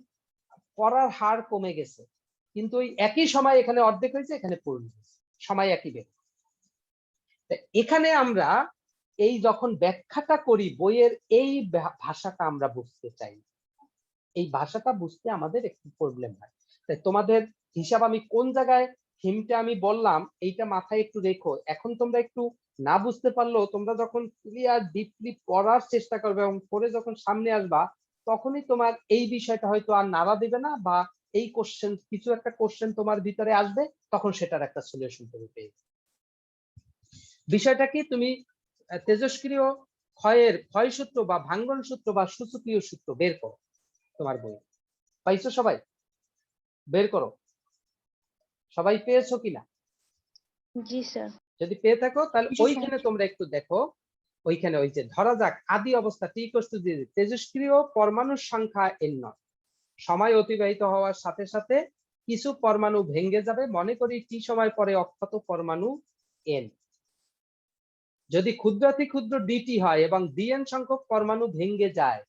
Speaker 1: করার হার কমে গেছে, কিন্তু ওই একই সময় এখানে অর্ধেক হয়েছে, এখানে পূর্ণ হয়েছে, সময় একই বের। এখানে আমরা এই যখন ব্যাখ্যাটা করি বইয়ের এই ভাষাটা আমরা বুঝতে চাই, এই ভাষাটা বুঝতে আমাদের একটু প্রবলেম হয়। তাই তোমাদের হিসাব আমি কোন জায়গায় থিমটা আমি বললাম এইটা মাথায় একটু রেখো। এখন তোমরা একটু না বুঝতে পারলেও তোমরা যখন ক্লিয়ার ডিপলি পড়ার চেষ্টা করবে এবং পরে যখন সামনে আসবা তখনই তোমার এই বিষয়টা হয়তো আর নাড়া দিবে না, বা এই কোশ্চেন কিছু একটা কোশ্চেন তোমার ভিতরে আসবে, তখন সেটার একটা সলিউশন তুমি পেয়ে যাবে। বিষয়টা কি, তুমি তেজস্ক্রিয় ক্ষয়ের ক্ষয় সূত্র বা ভাঙ্গন সূত্র বা সূচকীয় সূত্র বের করো, তোমার বই পাইছো সবাই, বের করো। সবাই পেয়েছো কিনা?
Speaker 2: জি স্যার।
Speaker 1: যদি পেয়ে থাকো তাহলে
Speaker 2: জি,
Speaker 1: ওইখানে তোমরা একটু দেখো, ওইখানে ওই যে ধরা যাক আদি অবস্থা টি ইকুয়াল টু 0, তেজস্ক্রিয় পরমাণুর সংখ্যা n নট, সময় অতিবাহিত হওয়ার সাথে সাথে কিছু পরমাণু ভেঙে যাবে, মনে করি টি সময় পরে অক্ষত পরমাণু n। যদি ক্ষুদ্রাতি ক্ষুদ্র ডিটি হয় এবং dn সংখ্যক পরমাণু ভেঙে যায়,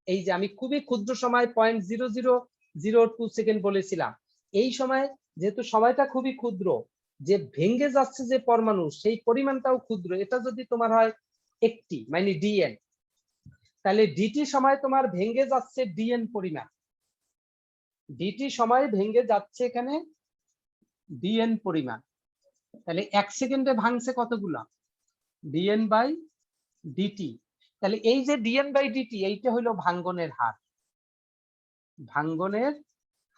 Speaker 1: এই যে আমি খুবই ক্ষুদ্র সময় 0.0002 সেকেন্ড বলেছিলাম, এই সময় যেহেতু সময়টা খুবই ক্ষুদ্র, যে ভেঙে যাচ্ছে যে পরমাণু সেই পরিমাণটাও ক্ষুদ্র, এটা যদি তোমার হয় একটি মানে ডিএন, তাহলে ডিটি সময় তোমার ভেঙে যাচ্ছে ডিএন পরিমাণ, ডিটি সময় ভেঙে যাচ্ছে এখানে ডিএন পরিমাণ, তাহলে 1 সেকেন্ডে ভাঙছে কতগুলা ডিএন বাই ডিটি। তাহলে এই যে ডিএন বাই ডিটি এইটা হলো ভাঙ্গনের হার, ভাঙ্গনের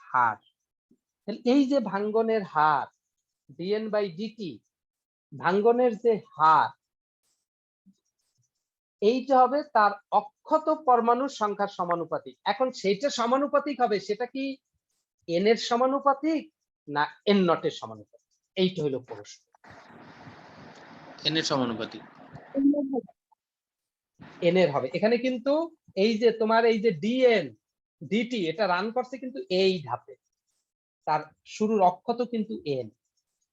Speaker 1: হার। তাহলে এই যে ভাঙ্গনের হার ডিএন বাই ডিটি, ভাঙ্গনের যে হার এইটা হবে তার অক্ষত পরমাণুর সংখ্যার সমানুপাতিক। এখন সেইটা সমানুপাতিক হবে, সেটা কি এন এর সমানুপাতিক না এন নটের সমানুপাতিক, এইটা হলো প্রশ্ন।
Speaker 3: এন এর সমানুপাতিক,
Speaker 1: এন এর হবে। এখানে কিন্তু এই যে তোমার এই যে ডিএন ডিটি এটা রান করছে কিন্তু এই ধাপে, তার শুরুর অক্ষত কিন্তু এন,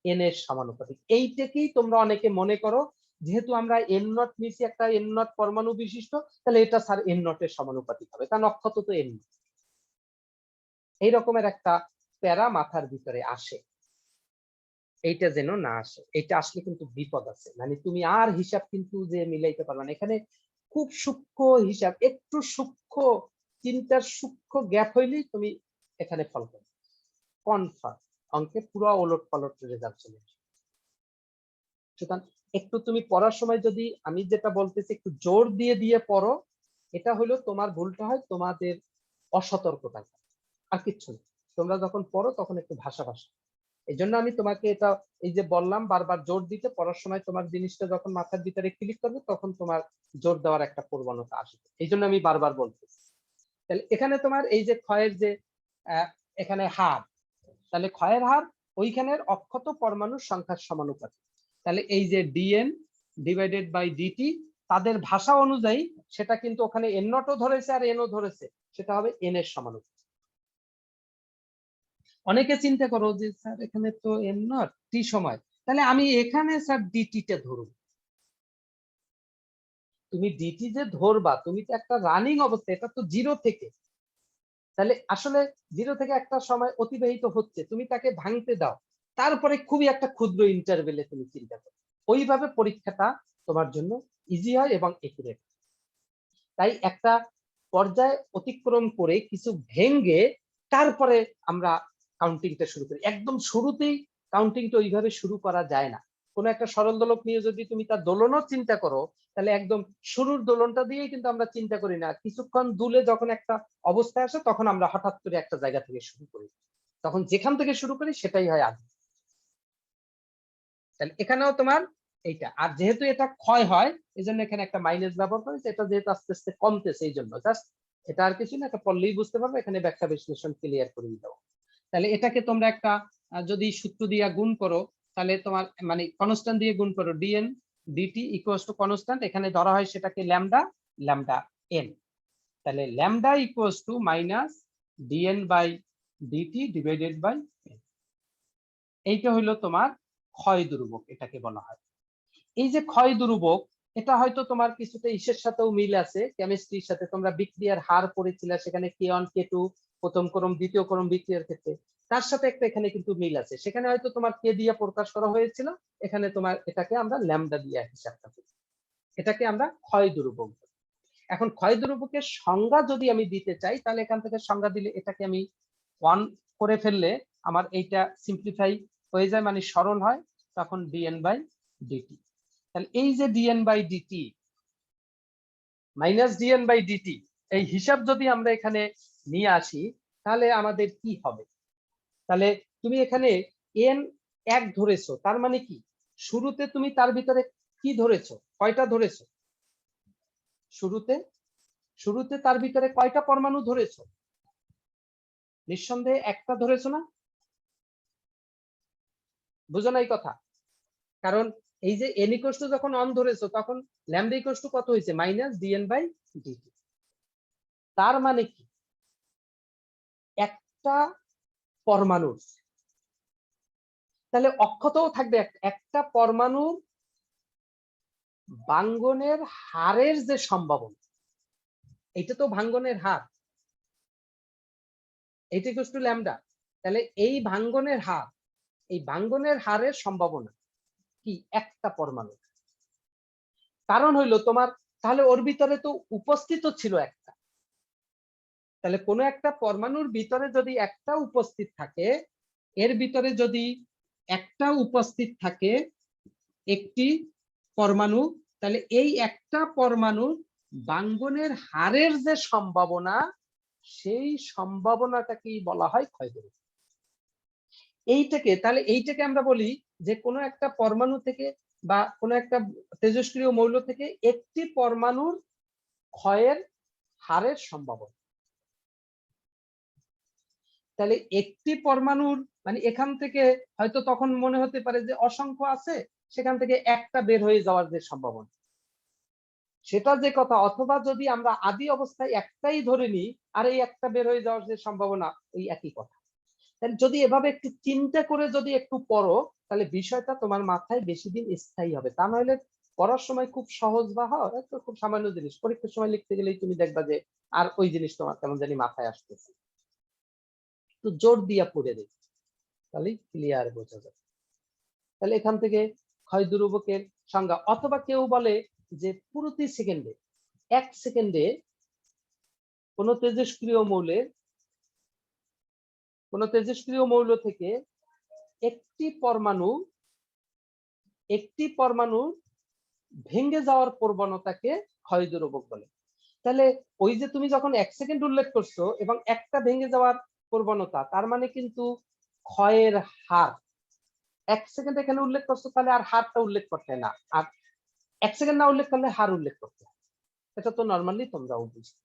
Speaker 1: এন এর সমানুপাতিক। এইটাকেই তোমরা অনেকে মনে করো যেহেতু আমরা এন নট নিছি একটা এন নট পরমাণু বিশিষ্ট, তাহলে এটা স্যার এন নটের সমানুপাতিক হবে, কারণ অক্ষত তো এন। এই রকমের একটা প্যারা মাথার ভিতরে আসে, এইটা যেন না আসে। এটা আসলে কিন্তু বিপদ আছে, মানে তুমি আর হিসাব কিন্তু যে মিলাইতে পারবে না। এখানে খুব সূক্ষ্ম হিসাব, একটু সূক্ষ্ম চিন্তার সূক্ষ্ম গ্যাপ হইলেই তুমি এখানে ফল করবে, কনফার্ম অঙ্কে পুরো ওলট পালট রেজাল্ট চলে আসবে। সুতরাং একটু তুমি পড়ার সময় যদি আমি যেটা বলতেছি একটু জোর দিয়ে দিয়ে পড়ো, এটা হলো তোমার ভুলটা হয় তোমাদের অসতর্কতা, আর কিচ্ছু না। তোমরা যখন পড়ো তখন একটু ভাষা ভাষা, এই জন্য আমি তোমাকে এটা এই যে বললাম বারবার জোর দিতে, পড়ার সময় তোমার জিনিসটা যখন মাথার ভিতরে ক্লিক করবে তখন তোমার জোর দেওয়ার একটা প্রবণতা আসবে, এই জন্য আমি বারবার বলতেছি। তাহলে এখানে তোমার এই যে ক্ষয়ের যে এখানে হার, তাহলে ক্ষয়ের হার ওইখানের অক্ষত পরমাণুর সংখ্যার সমানুপাতিক। তাহলে এই যে ডিএন ডিভাইডেড বাই ডিটি তাদের ভাষা অনুযায়ী সেটা কিন্তু ওখানে এন নটও ধরেছে আর এনও ধরেছে, সেটা হবে এন এর সমানুপাতিক। অনেকে চিন্তা করো যে স্যার এখানে তো এন নট টি সময়, তাহলে আমি এখানে স্যার ডিটিটা ধরব। তুমি ডিটি যে ধরবা তুমি তো একটা রানিং অবস্থা, এটা তো জিরো থেকে, তাহলে আসলে জিরো থেকে একটা সময় অতিবাহিত হচ্ছে, তুমি তাকে ভাঙতে দাও, তারপরে খুবই একটা ক্ষুদ্র ইন্টারভেলে তুমি চিন্তা করো, ওইভাবে পরীক্ষাটা তোমার জন্য ইজি হয় এবং একুরেট। তাই একটা পর্যায়ে অতিক্রম করে কিছু ভেঙে তারপরে আমরা কাউন্টিংটা শুরু করি, একদম শুরুতেই কাউন্টিংটা ওইভাবে শুরু করা যায় না। কোনো একটা সরল দোলক নিয়ে যদি তুমি তার দোলনও চিন্তা করো, তাহলে একদম শুরুর দোলনটা দিয়েই কিন্তু আমরা চিন্তা করি না, কিছুক্ষণ দুলে যখন একটা অবস্থায় আসে তখন আমরা হঠাৎ করে একটা জায়গা থেকে শুরু করি, তখন যেখান থেকে শুরু করি সেটাই হয় আদি। তাহলে এখানেও তোমার এইটা, আর যেহেতু এটা ক্ষয় হয় এই জন্য এখানে একটা মাইনাস ব্যবহার করেছে, এটা যেহেতু আস্তে আস্তে কমতেছে এই জন্য জাস্ট এটা, আর কিছু না, এটা পড়লেই বুঝতে পারবে, এখানে ব্যাখ্যা বিশ্লেষণ ক্লিয়ার করে দাও। তাহলে এটাকে তোমরা একটা যদি সূত্র দিয়ে গুণ করো, তাহলে তোমার মানে কনস্ট্যান্ট দিয়ে গুণ করো, dN dt equals to constant, এখানে ধরা হয় সেটাকে ল্যামডা, ল্যামডা এন। তাহলে lambda equals to minus dN by dt divided by N. এইটা হলো তোমার ক্ষয় ধ্রুবক, এটাকে বলা হয়। এই যে ক্ষয় ধ্রুবক, এটা হয়তো তোমার কিছুটা ইসের সাথেও মিল আছে, কেমিস্ট্রির সাথে তোমরা বিক্রিয়ার হার পড়েছিলে, সেখানে K1 K2 প্রথম ক্রম দ্বিতীয় ক্রম বিক্রিয়ার ক্ষেত্রে তার সাথে একটা এখানে কিন্তু মিল আছে। সেখানে হয়তো তোমার কে দিয়ে প্রকাশ করা হয়েছিল, এখানে তোমার এটাকে আমরা ল্যামডা দিয়ে হিসাবটা করি, এটাকে আমরা ক্ষয় ধ্রুবক। এখন ক্ষয় ধ্রুবকের সংজ্ঞা যদি আমি দিতে চাই, তাহলে এখান থেকে সংজ্ঞা দিলে এটাকে আমি 1 করে ফেললে আমার এইটা সিম্পলিফাই হয়ে যায়, মানে সরল হয়, তখন ডিএন বাই ডিটি। তাহলে এই যে dN by dt minus dN by dt, এই হিসাব যদি আমরা এখানে নিয়ে আসি, তাহলে আমাদের কি হবে? তাহলে তুমি এখানে এন 1 ধরেছো, তার মানে কি শুরুতে তুমি তার ভিতরে কি ধরেছো, কয়টা ধরেছো? শুরুতে তার ভিতরে কয়টা পরমাণু ধরেছো? নিঃসন্দেহে একটা ধরেছো না? বুঝো নাই কথা? কারণ এই যে এন ইকুয়ালস টু যখন অন ধরেছো, তখন ল্যামডা ইকুয়ালস টু কত হয়েছে? Minus dN by dt. তার মানে কি একটা পরমাণুর, তাহলে অক্ষতও থাকবে একটা পরমাণুর ভাঙ্গনের হারের যে সম্ভাবনা, এটা তো ভাঙ্গনের হার, এটা ইকুয়ালস টু ল্যামডা। তাহলে এই ভাঙ্গনের হার, এই ভাঙ্গনের হারের সম্ভাবনা কি একটা পরমাণু। কারণ হইলো তোমার, তাহলে ওর ভিতরে তো উপস্থিত ছিল একটা, তাহলে কোনো একটা পরমাণুর ভিতরে যদি একটা উপস্থিত থাকে, এর ভিতরে যদি একটা উপস্থিত থাকে একটি পরমাণু, তাহলে এই একটা পরমাণুর ভাঙ্গনের হারের যে সম্ভাবনা, সেই সম্ভাবনাটাকেই বলা হয় ক্ষয় ধ্রুবক। এইটাকে আমরা বলি যে কোনো একটা পরমাণু থেকে বা কোনো একটা তেজস্ক্রিয় মৌল থেকে একটি পরমাণুর ক্ষয়ের হারের সম্ভাবনা। তাহলে একটি পরমাণুর মানে এখান থেকে হয়তো তখন মনে হতে পারে যে অসংখ্য আছে, সেখান থেকে একটা বের হয়ে যাওয়ার যে সম্ভাবনা, সেটা যে কথা। অথবা যদি আমরা আদি অবস্থায় একটাই ধরে নিই, আর এই একটা বের হয়ে যাওয়ার যে সম্ভাবনা, ওই একই কথা। তাহলে যদি এভাবে একটু চিন্তা করে যদি একটু পড়ো, তাহলে বিষয়টা তোমার মাথায় বেশি দিন স্থায়ী হবে। তা নাহলে পড়ার সময় খুব সহজ বা খুব সামান্য জিনিস, পরীক্ষার সময় লিখতে গেলেই তুমি দেখবা যে আর ওই জিনিস তোমার কেমন জানি মাথায় আসতেছে। তো জোর দিয়া পড়ে দেখি, তাহলে ক্লিয়ার বোঝা যাবে। তাহলে এখান থেকে ক্ষয় ধ্রুবকের সংজ্ঞা, অথবা কেউ বলে যে প্রতি সেকেন্ডে 1 সেকেন্ডে কোন তেজস্ক্রিয় মৌল থেকে একটি পরমাণু ভেঙে যাওয়ার প্রবণতাকে ক্ষয় ধ্রুবক বলে। তাহলে ওই যে তুমি যখন 1 সেকেন্ড উল্লেখ করছো এবং একটা ভেঙে যাওয়ার প্রবণতা, তার মানে কিন্তু ক্ষয়ের হার 1 সেকেন্ড এখানে উল্লেখ করছো, তাহলে আর হারটা উল্লেখ করতে না, আর 1 সেকেন্ড না উল্লেখ করলে হার উল্লেখ করতে হয়। এটা তো নর্মালি তোমরাও বুঝো।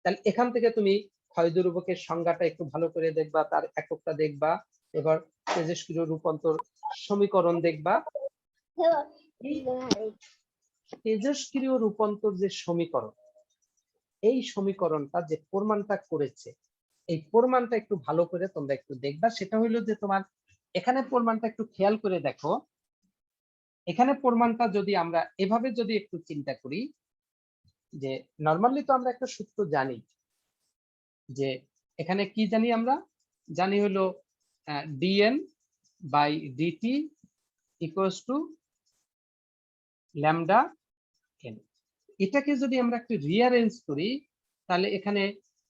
Speaker 1: তাহলে এখান থেকে তুমি ক্ষয় ধ্রুবকের সংজ্ঞাটা একটু ভালো করে দেখবা, তার এককটা দেখবা, এবার তেজস্ক্রিয় রূপান্তর সমীকরণ দেখবা। তেজস্ক্রিয় রূপান্তর যে সমীকরণ, এই সমীকরণটা যে প্রমাণটা করেছে, এই প্রমাণটা একটু ভালো করে তোমরা একটু দেখবা। সেটা হইলো যে তোমার এখানে প্রমাণটা একটু খেয়াল করে দেখো। এখানে প্রমাণটা যদি আমরা এভাবে যদি একটু চিন্তা করি, যে নরমালি তো আমরা একটা সূত্র জানি, যে এখানে কি জানি, আমরা জানি হলো dN by dt equals to lambda N. এটাকে যদি আমরা একটু রিঅ্যারেঞ্জ করি, তাহলে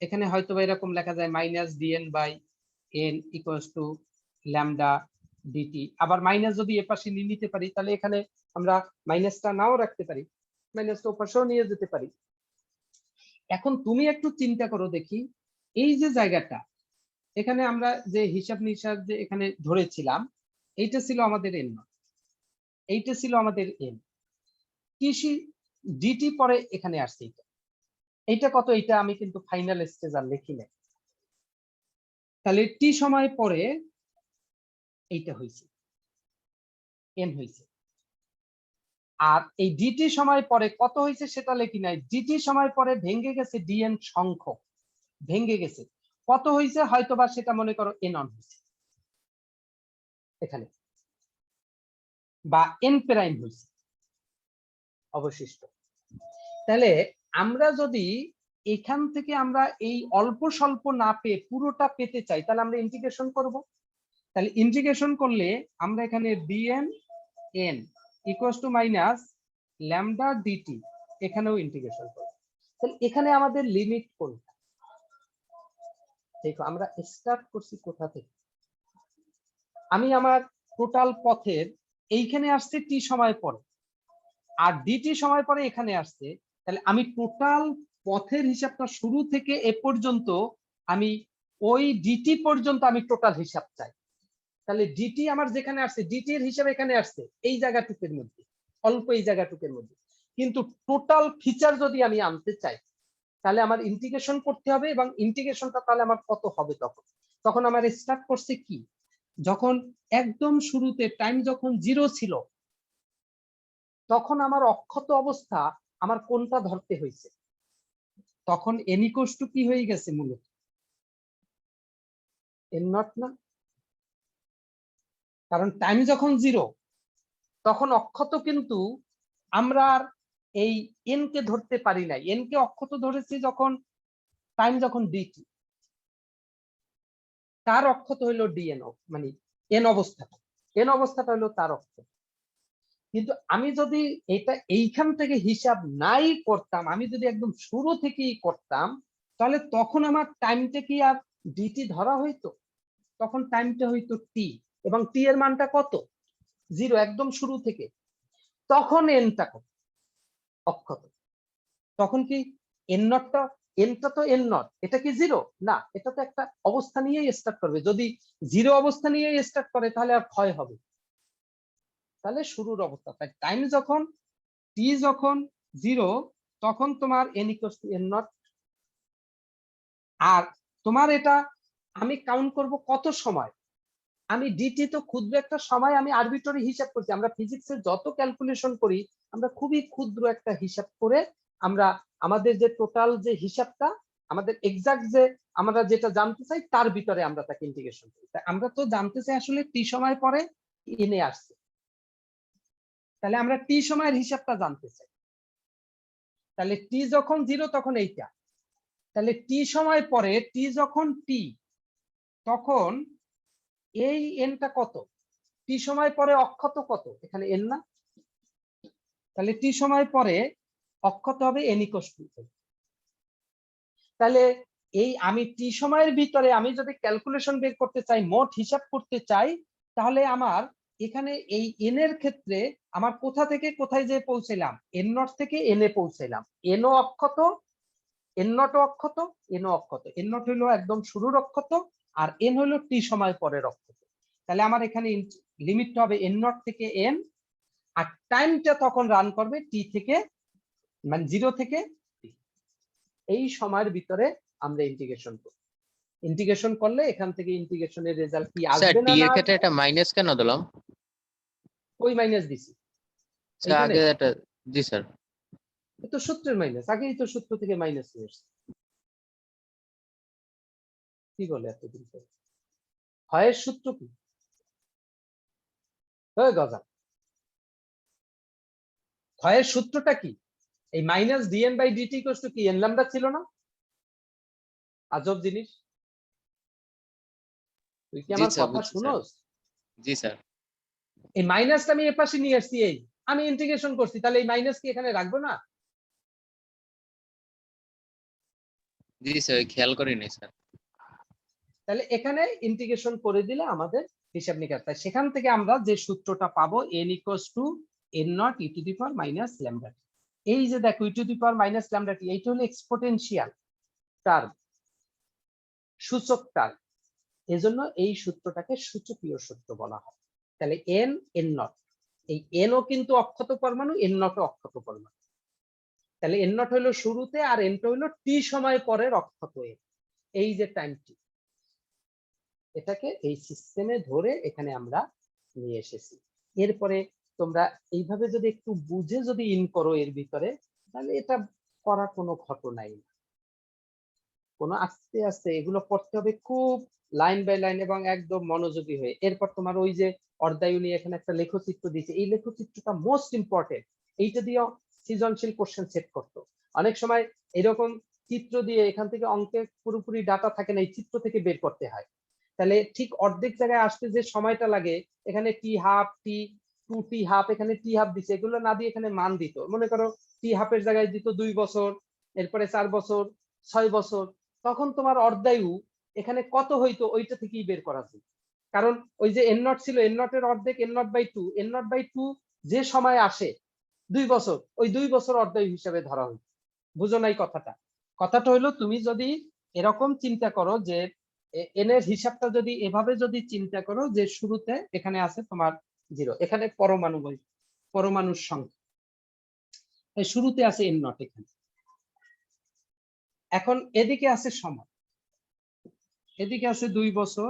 Speaker 1: এখানে হয়তো এরকম লেখা যায় minus dN by N equals to lambda dt. আবার মাইনাস যদি এপাশে নিয়ে নিতে পারি, তাহলে এখানে আমরা মাইনাসটা নাও রাখতে পারি, মাইনাসটা ওপাশেও নিয়ে যেতে পারি। এখন তুমি একটু চিন্তা করো দেখি, এই যে জায়গাটা এখানে আমরা যে হিসাব নিসাব যে এখানে ধরেছিলাম, এইটা ছিল আমাদের এন, এইটা ছিল আমাদের এন, কৃষি ডিটি পরে এখানে আসছে এইটা কত, এইটা আমি কিন্তু ফাইনাল স্টেজ আর লিখি নাই। তাহলে টি সময় পরে এইটা হয়েছে এন হয়েছে, আর এই ডিটি সময় পরে কত হয়েছে সেটা লেখি নাই। ডিটি সময় পরে ভেঙে গেছে ডিএন সংখ্যক, ভেঙে গেছে কত হয়েছে, হয়তোবা সেটা মনে করো এন অন হয়েছে এখানে, বা এন প্রাইম হয়েছে অবশিষ্ট। তাহলে আমরা যদি এখান থেকে আমরা এই অল্প স্বল্প না পেয়ে পুরোটা পেতে চাই, তাহলে আমরা ইন্টিগ্রেশন করব। তাহলে ইন্টিগ্রেশন করলে আমরা এখানে dN N equals to minus lambda dt এখানেও ইন্টিগ্রেশন করব। তাহলে এখানে আমাদের লিমিট কোনটা? দেখো আমরা স্টার্ট করছি কোথা থেকে, আমি আমার টোটাল পথের এইখানে আসছে টি সময় পরে, আর ডিটি সময় পরে এখানে আসছে। তাহলে আমি টোটাল পথের হিসাবটা শুরু থেকে এ পর্যন্ত, আমি ওই ডিটি পর্যন্ত আমি টোটাল হিসাব চাই। তাহলে ডিটি আমার যেখানে আসছে, ডিটি এর হিসাব এখানে আসছে এই জায়গাটুকের মধ্যে, অল্প এই জায়গাটুকের মধ্যে, কিন্তু টোটাল ফিচার যদি আমি আনতে চাই তাহলে আমার ইন্টিগ্রেশন করতে হবে, এবং ইন্টিগ্রেশনটা তাহলে আমার কত হবে তখন? তখন আমার স্টার্ট করছে কি, যখন একদম শুরুতে টাইম যখন 0 ছিল, তখন আমার অক্ষত অবস্থা আমার কোনটা ধরতে হয়েছে? তখন এন ইকুয়ালস টু কি হয়ে গেছে, মূলত এন নট না? কারণ টাইম যখন 0 তখন অক্ষত কিন্তু আমরা আর এই এন কে ধরতে পারি নাই, এন কে অক্ষত ধরেছি যখন টাইম যখন ডিটি, তার অক্ষত হইলো ডিএন, মানে এন অবস্থাটা, এন অবস্থাটা হলো তার অক্ষত। কিন্তু আমি যদি এটা এইখান থেকে হিসাব নাই করতাম, আমি যদি একদম শুরু থেকেই করতাম, তাহলে তখন আমার টাইমটা কি আর ডিটি ধরা হইতো? তখন টাইমটা হইতো টি, এবং টি এর মানটা কত? 0 একদম শুরু থেকে। তখন এনটা কত? অক্ষত। তখন কি এন নটটা, এনটা তো এন নট, এটা কি 0 না, এটা তো একটা অবস্থা নিয়েই স্টার্ট করবে। যদি 0 অবস্থা নিয়েই স্টার্ট করে তাহলে আর ক্ষয় হবে, তাহলে শুরুর অবস্থা। তাই টাইম যখন টি যখন 0 তখন তোমার N equals to N naught. আর তোমার এটা আমি কাউন্ট করব কত সময়, আমি ডিটি তো ক্ষুদ্র একটা সময় আমি আরবিট্রারি হিসাব করছি। আমরা ফিজিক্সের যত ক্যালকুলেশন করি আমরা খুবই ক্ষুদ্র একটা হিসাব করে আমরা আমাদের যে টোটাল যে হিসাবটা, আমাদের এক্সাক্ট যে আমরা যেটা জানতে চাই তার ভিতরে আমরা তাকে ইন্টিগ্রেশন করি। তাই আমরা তো জানতে চাই আসলে টি সময় পরে এনে আসছে, তাহলে আমরা টি সময়ের হিসাবটা জানতে চাই। তাহলে টি যখন 0 তখন এইটা, তাহলে টি সময় পরে টি যখন টি, তখন এই এনটা কত? টি সময় পরে অক্ষত কত? এখানে এন না, তাহলে টি সময় পরে অক্ষত হবে এন ইকুয়ালস টু। তাহলে এই আমি টি সময়ের ভিতরে আমি যদি ক্যালকুলেশন বের করতে চাই, মোট হিসাব করতে চাই, তাহলে আমার এখানে এই এন এর ক্ষেত্রে আমার কোথা থেকে কোথায় যে পৌঁছালাম, এন নট থেকে এন এ পৌঁছালাম। এন ও অক্ষত, এন নট ও অক্ষত, এন ও অক্ষত। এন নট হইলো একদম শুরুর অক্ষত, আর এন হইলো টি সময় পরের অক্ষত। তাহলে আমার এখানে লিমিটটা হবে এন নট থেকে এন, আর টাইমটা তখন রান করবে টি থেকে, মানে 0 থেকে টি। এই সময়ের ভিতরে আমরা ইন্টিগ্রেশন করব। ইন্টিগ্রেশন করলে এখান থেকে ইন্টিগ্রেশনের রেজাল্ট কি
Speaker 3: স্যার
Speaker 1: আসবে
Speaker 3: টি
Speaker 1: না
Speaker 3: এর
Speaker 1: না
Speaker 3: ক্ষেত্রে এটা মাইনাস কেন দিলাম?
Speaker 1: ওই মাইনাস দিছি
Speaker 3: স্যার
Speaker 1: এইখানে,
Speaker 3: আগে এটা, জি স্যার।
Speaker 1: তো সূত্রের মাইনাস, আগেই তো সূত্র থেকে মাইনাস নিয়ে এসছে। কি বলে এতদিন পরে ক্ষয়ের সূত্র কি হয়ে গজা, ক্ষয়ের সূত্রটা কি? এই minus dN by dt equals to কি, এন ল্যামডা ছিল না? আজব জিনিস, তুই কি
Speaker 3: জি
Speaker 1: আমার
Speaker 3: স্যার
Speaker 1: কথা
Speaker 3: বুঝছি স্যার।
Speaker 1: শুনোস?
Speaker 3: জি স্যার।
Speaker 1: এই মাইনাসটা আমি এপাশে নিয়ে আসছি, এই আমি ইন্টিগ্রেশন করছি, তাহলে এই মাইনাস কি এখানে রাখবো না?
Speaker 3: জি স্যার খেয়াল করিনি স্যার।
Speaker 1: তাহলে এখানে ইন্টিগ্রেশন করে দিলে আমাদের হিসাব নিকাশ, তাই সেখান থেকে আমরা যে সূত্রটা পাবো N equals to N naught e to the power minus lambda. এই যে দেখো e to the power minus lambda, এইটা হলো এক্সপোনেনশিয়াল টার্ম, সূচক টার্ম, এজন্য এই সূত্রটাকে সূচকীয় সূত্র বলা হয়। তাহলে এন এন নট, এই এন ও কিন্তু অক্ষত পরমাণু, এন নট ও অক্ষত পরমাণু। তাহলে এন নট হইলো শুরুতে, আর এনটা হইলো টি সময় পরের অক্ষত এন, এই যে টাইম টি। এটাকে এই সিস্টেমে ধরে এখানে আমরা নিয়ে এসেছি। এরপরে তোমরা এইভাবে যদি একটু বুঝে যদি ইন করো এর ভিতরে, তাহলে এটা করা কোনো ঘটনাই না। কোনো আস্তে আস্তে এগুলো পড়তে হবে খুব লাইন বাই লাইন এবং একদম মনোযোগী হয়ে। এরপর তোমার ওই যে অর্ধায়ু নিয়ে এখানে একটা লেখচিত্র দিয়েছে, এই লেখচিত্রটা মোস্ট ইম্পর্টেন্ট। এইটা দিয়ে সৃজনশীল কোশ্চেন সেট করতো। অনেক সময় এরকম চিত্র দিয়ে এখান থেকে অঙ্কের পুরোপুরি ডাটা থাকে না, এই চিত্র থেকে বের করতে হয়। তাহলে ঠিক অর্ধেক জায়গায় আসতে যে সময়টা লাগে, এখানে টি হাফ, টি টু, টি হাফ, এখানে টি হাফ দিছে, এগুলো না দিয়ে এখানে মান দিত। মনে করো টি হাফের জায়গায় দিত 2 বছর, এরপরে 4 বছর, 6 বছর, তখন তোমার অর্ধায়ু এখানে কত হইতো ওইটা থেকেই বের করা যায়। কারণ ওই যে এন নট ছিল, এন নটের অর্ধেক N naught by 2, N naught by 2 যে সময় আসে 2 বছর, ওই 2 বছর অর্ধায়ু হিসাবে ধরা হইতো। বুঝো নাই কথাটা? কথাটা হইলো তুমি যদি এরকম চিন্তা করো যে এন এর হিসাবটা যদি এভাবে যদি চিন্তা করো যে শুরুতে এখানে আছে তোমার 0, এখানে পরমাণুর সংখ্যা, শুরুতে আছে এন নট এখানে। এখন এদিকে আছে সময়, এদিকে আছে 2 বছর,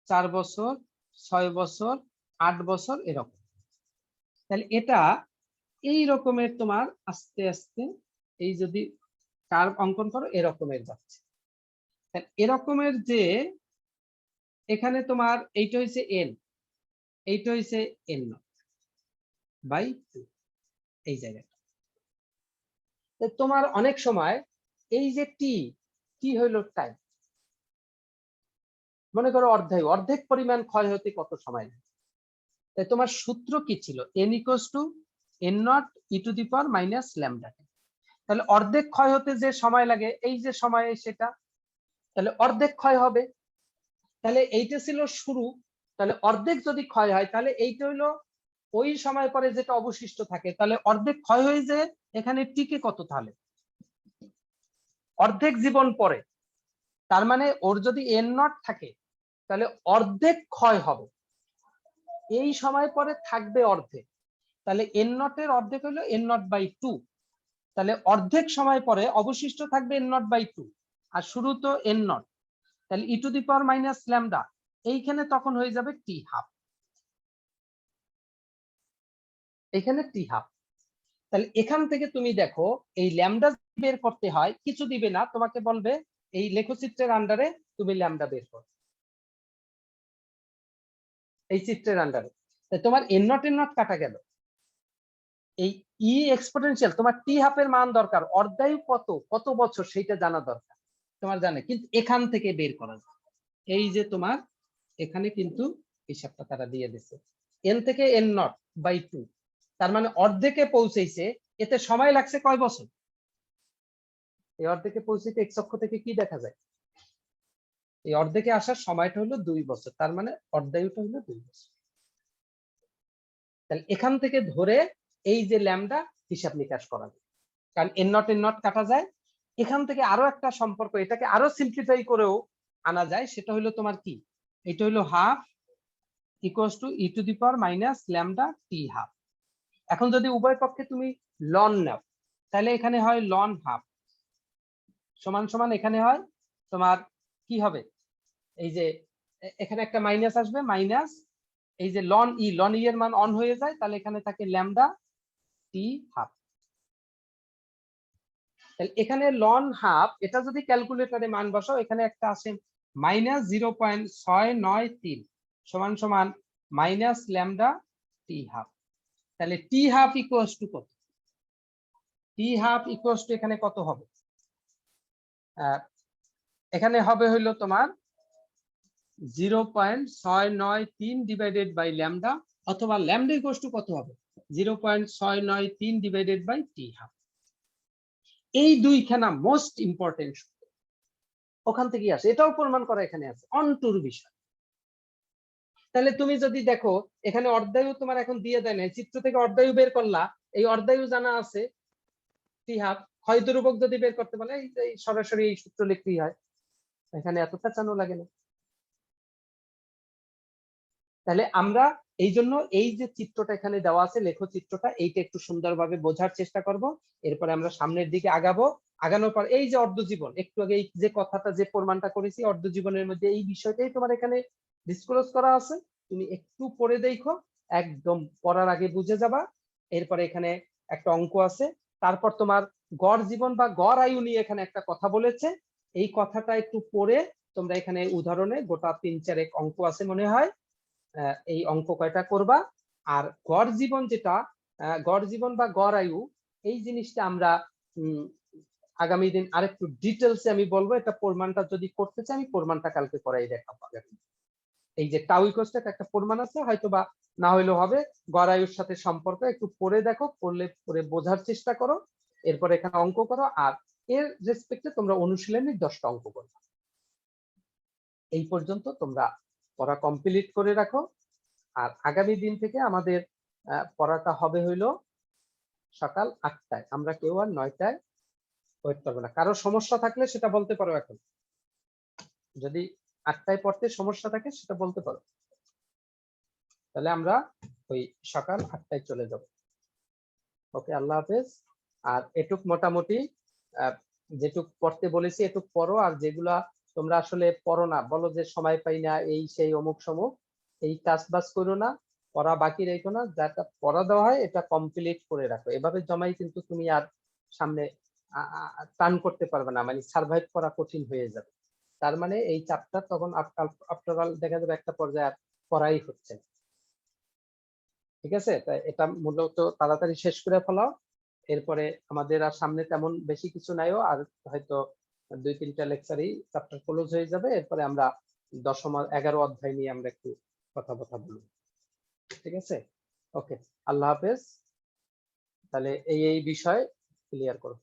Speaker 1: 4 বছর, 6 বছর, 8 বছর, এরকম। তাহলে এটা এই রকমের তোমার আস্তে আস্তে এই যদি কার্ভ অঙ্কন করো এরকমের যাচ্ছে। এরকমের যে এখানে তোমার এইটা হইছে এন, এইটা হইছে এন নট বাই 2, এই জায়গাটা। তোমার অনেক সময় এই যে টি, টি হইল টাইম। মনে করো অর্ধায়ু, অর্ধেক পরিমাণ ক্ষয় হতে কত সময় লাগে? তাই তোমার সূত্র কি ছিল? n equals to n not e to the power minus lambda. তাহলে অর্ধেক ক্ষয় হতে যে সময় লাগে, এই যে সময় সেটা, তাহলে অর্ধেক ক্ষয় হবে। তাহলে এইটা ছিল শুরু, তাহলে অর্ধেক যদি ক্ষয় হয় তাহলে এইটা হইলো ওই সময় পরে যেটা অবশিষ্ট থাকে, তাহলে অর্ধেক ক্ষয় হয়ে যে এখানে টিকে কত, তাহলে অর্ধেক জীবন পরে। তার মানে ওর যদি এন নট থাকে তাহলে অর্ধেক ক্ষয় হবে, এই সময় পরে থাকবে অর্ধেক। তাহলে এন নটের অর্ধেক হলো এন নট বাই 2, তাহলে অর্ধেক সময় পরে অবশিষ্ট থাকবে এন নট বাই 2, আর শুরু তো এন নট, তাহলে e to the power minus lambda, এইখানে তখন হয়ে যাবে টি হাফ, এখানে টি হাফ। তাহলে এখান থেকে তুমি দেখো এই ল্যামডা বের করতে হয়, কিছু দিবে না, তোমাকে বলবে এই লেখচিত্রের আন্ডারে তুমি ল্যামডা বের করো, এই চিত্রের আন্ডারে। তোমার এন নট কাটা গেল, এই ই এক্সপোনেনশিয়াল তোমার টি হাফের মান দরকার, অর্ধায়ু কত কত বছর সেইটা জানা দরকার, তোমার জানে, কিন্তু এখান থেকে বের করা যায়। এই যে তোমার এখানে কিন্তু হিসাবটা তারা দিয়ে দিচ্ছে, এন থেকে এন নট বাই 2, তার মানে অর্ধেকে পৌঁছেছে, এতে সময় লাগছে কয় বছর? এই অর্ধেকে পৌঁছতে এক্স অক্ষ থেকে কি দেখা যায়? এই অর্ধেকে আসার সময়টা হলো 2 বছর, তার মানে অর্ধায়ুটা হলো 2 বছর। তাহলে এখান থেকে ধরে এই যে ল্যামডা হিসাব নিকাশ করা যায়, কারণ এন নট কাটা যায়। এখান থেকে আরো একটা সম্পর্ক, এটাকে আরো সিম্পলিফাই করেও আনা যায়, সেটা হলো তোমার কি, এটা হলো half equals to E to the power minus lambda t half. এখন যদি উভয় পক্ষে তুমি লন নাও, তাহলে এখানে হয় লন হাফ সমান সমান, এখানে হয় তোমার কি হবে, এই যে এখানে একটা মাইনাস আসবে, মাইনাস এই যে লন ই এর মান অন হয়ে যায়, তাহলে এখানে থাকে ল্যামডা টি হাফ। তাহলে এখানে লন হাফ, এটা যদি ক্যালকুলেটরে মান বসাও, এখানে একটা আসে মাইনাস 0.693 সমান সমান মাইনাস ল্যামডা টি হাফ। তাহলে টি হাফ ইকুয়ালস টু কত? টি হাফ ইকুয়ালস টু এখানে কত হবে? এখানে হবে হইলো তোমার 0.693 ডিভাইডেড বাই ল্যামডা, অথবা ল্যামডা ইকুয়ালস টু কত হবে? 0.693 ডিভাইডেড বাই টি হাফ। এই দুইখানা মোস্ট ইম্পর্টেন্ট, ওখান থেকেই আসে, এটাও প্রমাণ করা এখানে আছে, অনটুর বিষয়। তাহলে তুমি যদি দেখো এখানে অর্ধায়ু তোমার এখন দিয়ে দেয় না, চিত্র থেকে অর্ধায়ু বের করলা, এই অর্ধায়ু জানা আছে টি হাফ, ক্ষয় ধ্রুবক যদি বের করতে বলে এই সরাসরি এই সূত্র লিখতেই হয়, এখানে এতটা চানো লাগে না। তাহলে আমরা এই জন্য এই যে চিত্রটা এখানে দেওয়া আছে, লেখচিত্রটা, এইটা একটু সুন্দরভাবে বোঝার চেষ্টা করব, এরপরে আমরা সামনের দিকে আগাবো। আগানোর পর এই যে অর্ধজীবন, একটু আগে এই যে কথাটা যে প্রমাণটা করেছি অর্ধজীবনের মধ্যে এই বিষয়টাই তোমার এখানে ডিসক্লোজ করা আছে। তুমি একটু পড়ে দেখো, একদম পড়ার আগে বুঝে যাবা। এরপরে এখানে একটা অঙ্ক আছে, তারপর তোমার গড় জীবন বা গড় আয়ু নিয়ে এখানে একটা কথা বলেছে। এই কথাটা একটু পড়ে তোমরা এখানে উদাহরণে গোটা 3-4 অঙ্ক আছে মনে হয়, এই অঙ্ক কয়টা করবা। আর গড় জীবন যেটা, গড় জীবন বা গড় আয়ু, এই জিনিসটা আমরা আগামী দিন আরেকটু ডিটেলসে আমি বলবো। এটা প্রমাণটা যদি করতে চাই আমি প্রমাণটা কালকে করাই দেখাবো। এই যে টাউ ইকুয়ালস একটা প্রমাণ আছে, হয়তো বা না হইলেও হবে। গড় আয়ুর সাথে সম্পর্ক একটু পড়ে দেখো, পড়ে বোঝার চেষ্টা করো, এরপর এখানে অঙ্ক করো। আর এর রেসপেক্টে তোমরা অনুশীলনী 10টা অঙ্ক করো। এই পর্যন্ত তোমরা পড়া কমপ্লিট করে রাখো। আর আগামী দিন থেকে আমাদের পড়াটা হবে হইলো সকাল 8টায়। আমরা কেউ আর 9টায় ওয়েট করবো না। কারো সমস্যা থাকলে সেটা বলতে পারো। এখন যদি 8টায় পড়তে সমস্যা থাকে সেটা বলতে পারো, তাহলে আমরা ওই সকাল 8টায় চলে যাব। ওকে, আল্লাহ হাফেজ। আর এটুক মোটামুটি যেটুক পড়তে বলেছি এটুক পড়ো। আর যেগুলা তোমরা আসলে পড়ো না, বলো যে সময় পাই না, এই সেই অমুক সমুক, এই কাজ বাজ করো না, পড়া বাকি রেখো না। যেটা পড়া দেওয়া হয় এটা কমপ্লিট করে রাখো। এভাবে জমাই কিন্তু তুমি আর সামনে টার্ন করতে পারবে না, মানে সার্ভাইভ করা কঠিন হয়ে যাবে। তার মানে এই চ্যাপ্টার তখন আফটার অল দেখা যাবে একটা পর্যায়ে আর পড়াই হচ্ছে। ঠিক আছে, তাই এটা মূলত তাড়াতাড়ি শেষ করে ফেলাও। এরপরে আমাদের আর সামনে তেমন বেশি কিছু নাইও, আর হয়তো 2-3টা লেকচারই চ্যাপ্টার ক্লোজ হয়ে যাবে। এরপরে আমরা 10ম 11 অধ্যায় নিয়ে আমরা একটু কথা বলবো। ঠিক আছে, ওকে, আল্লাহ হাফেজ। তাহলে এই বিষয় ক্লিয়ার করো।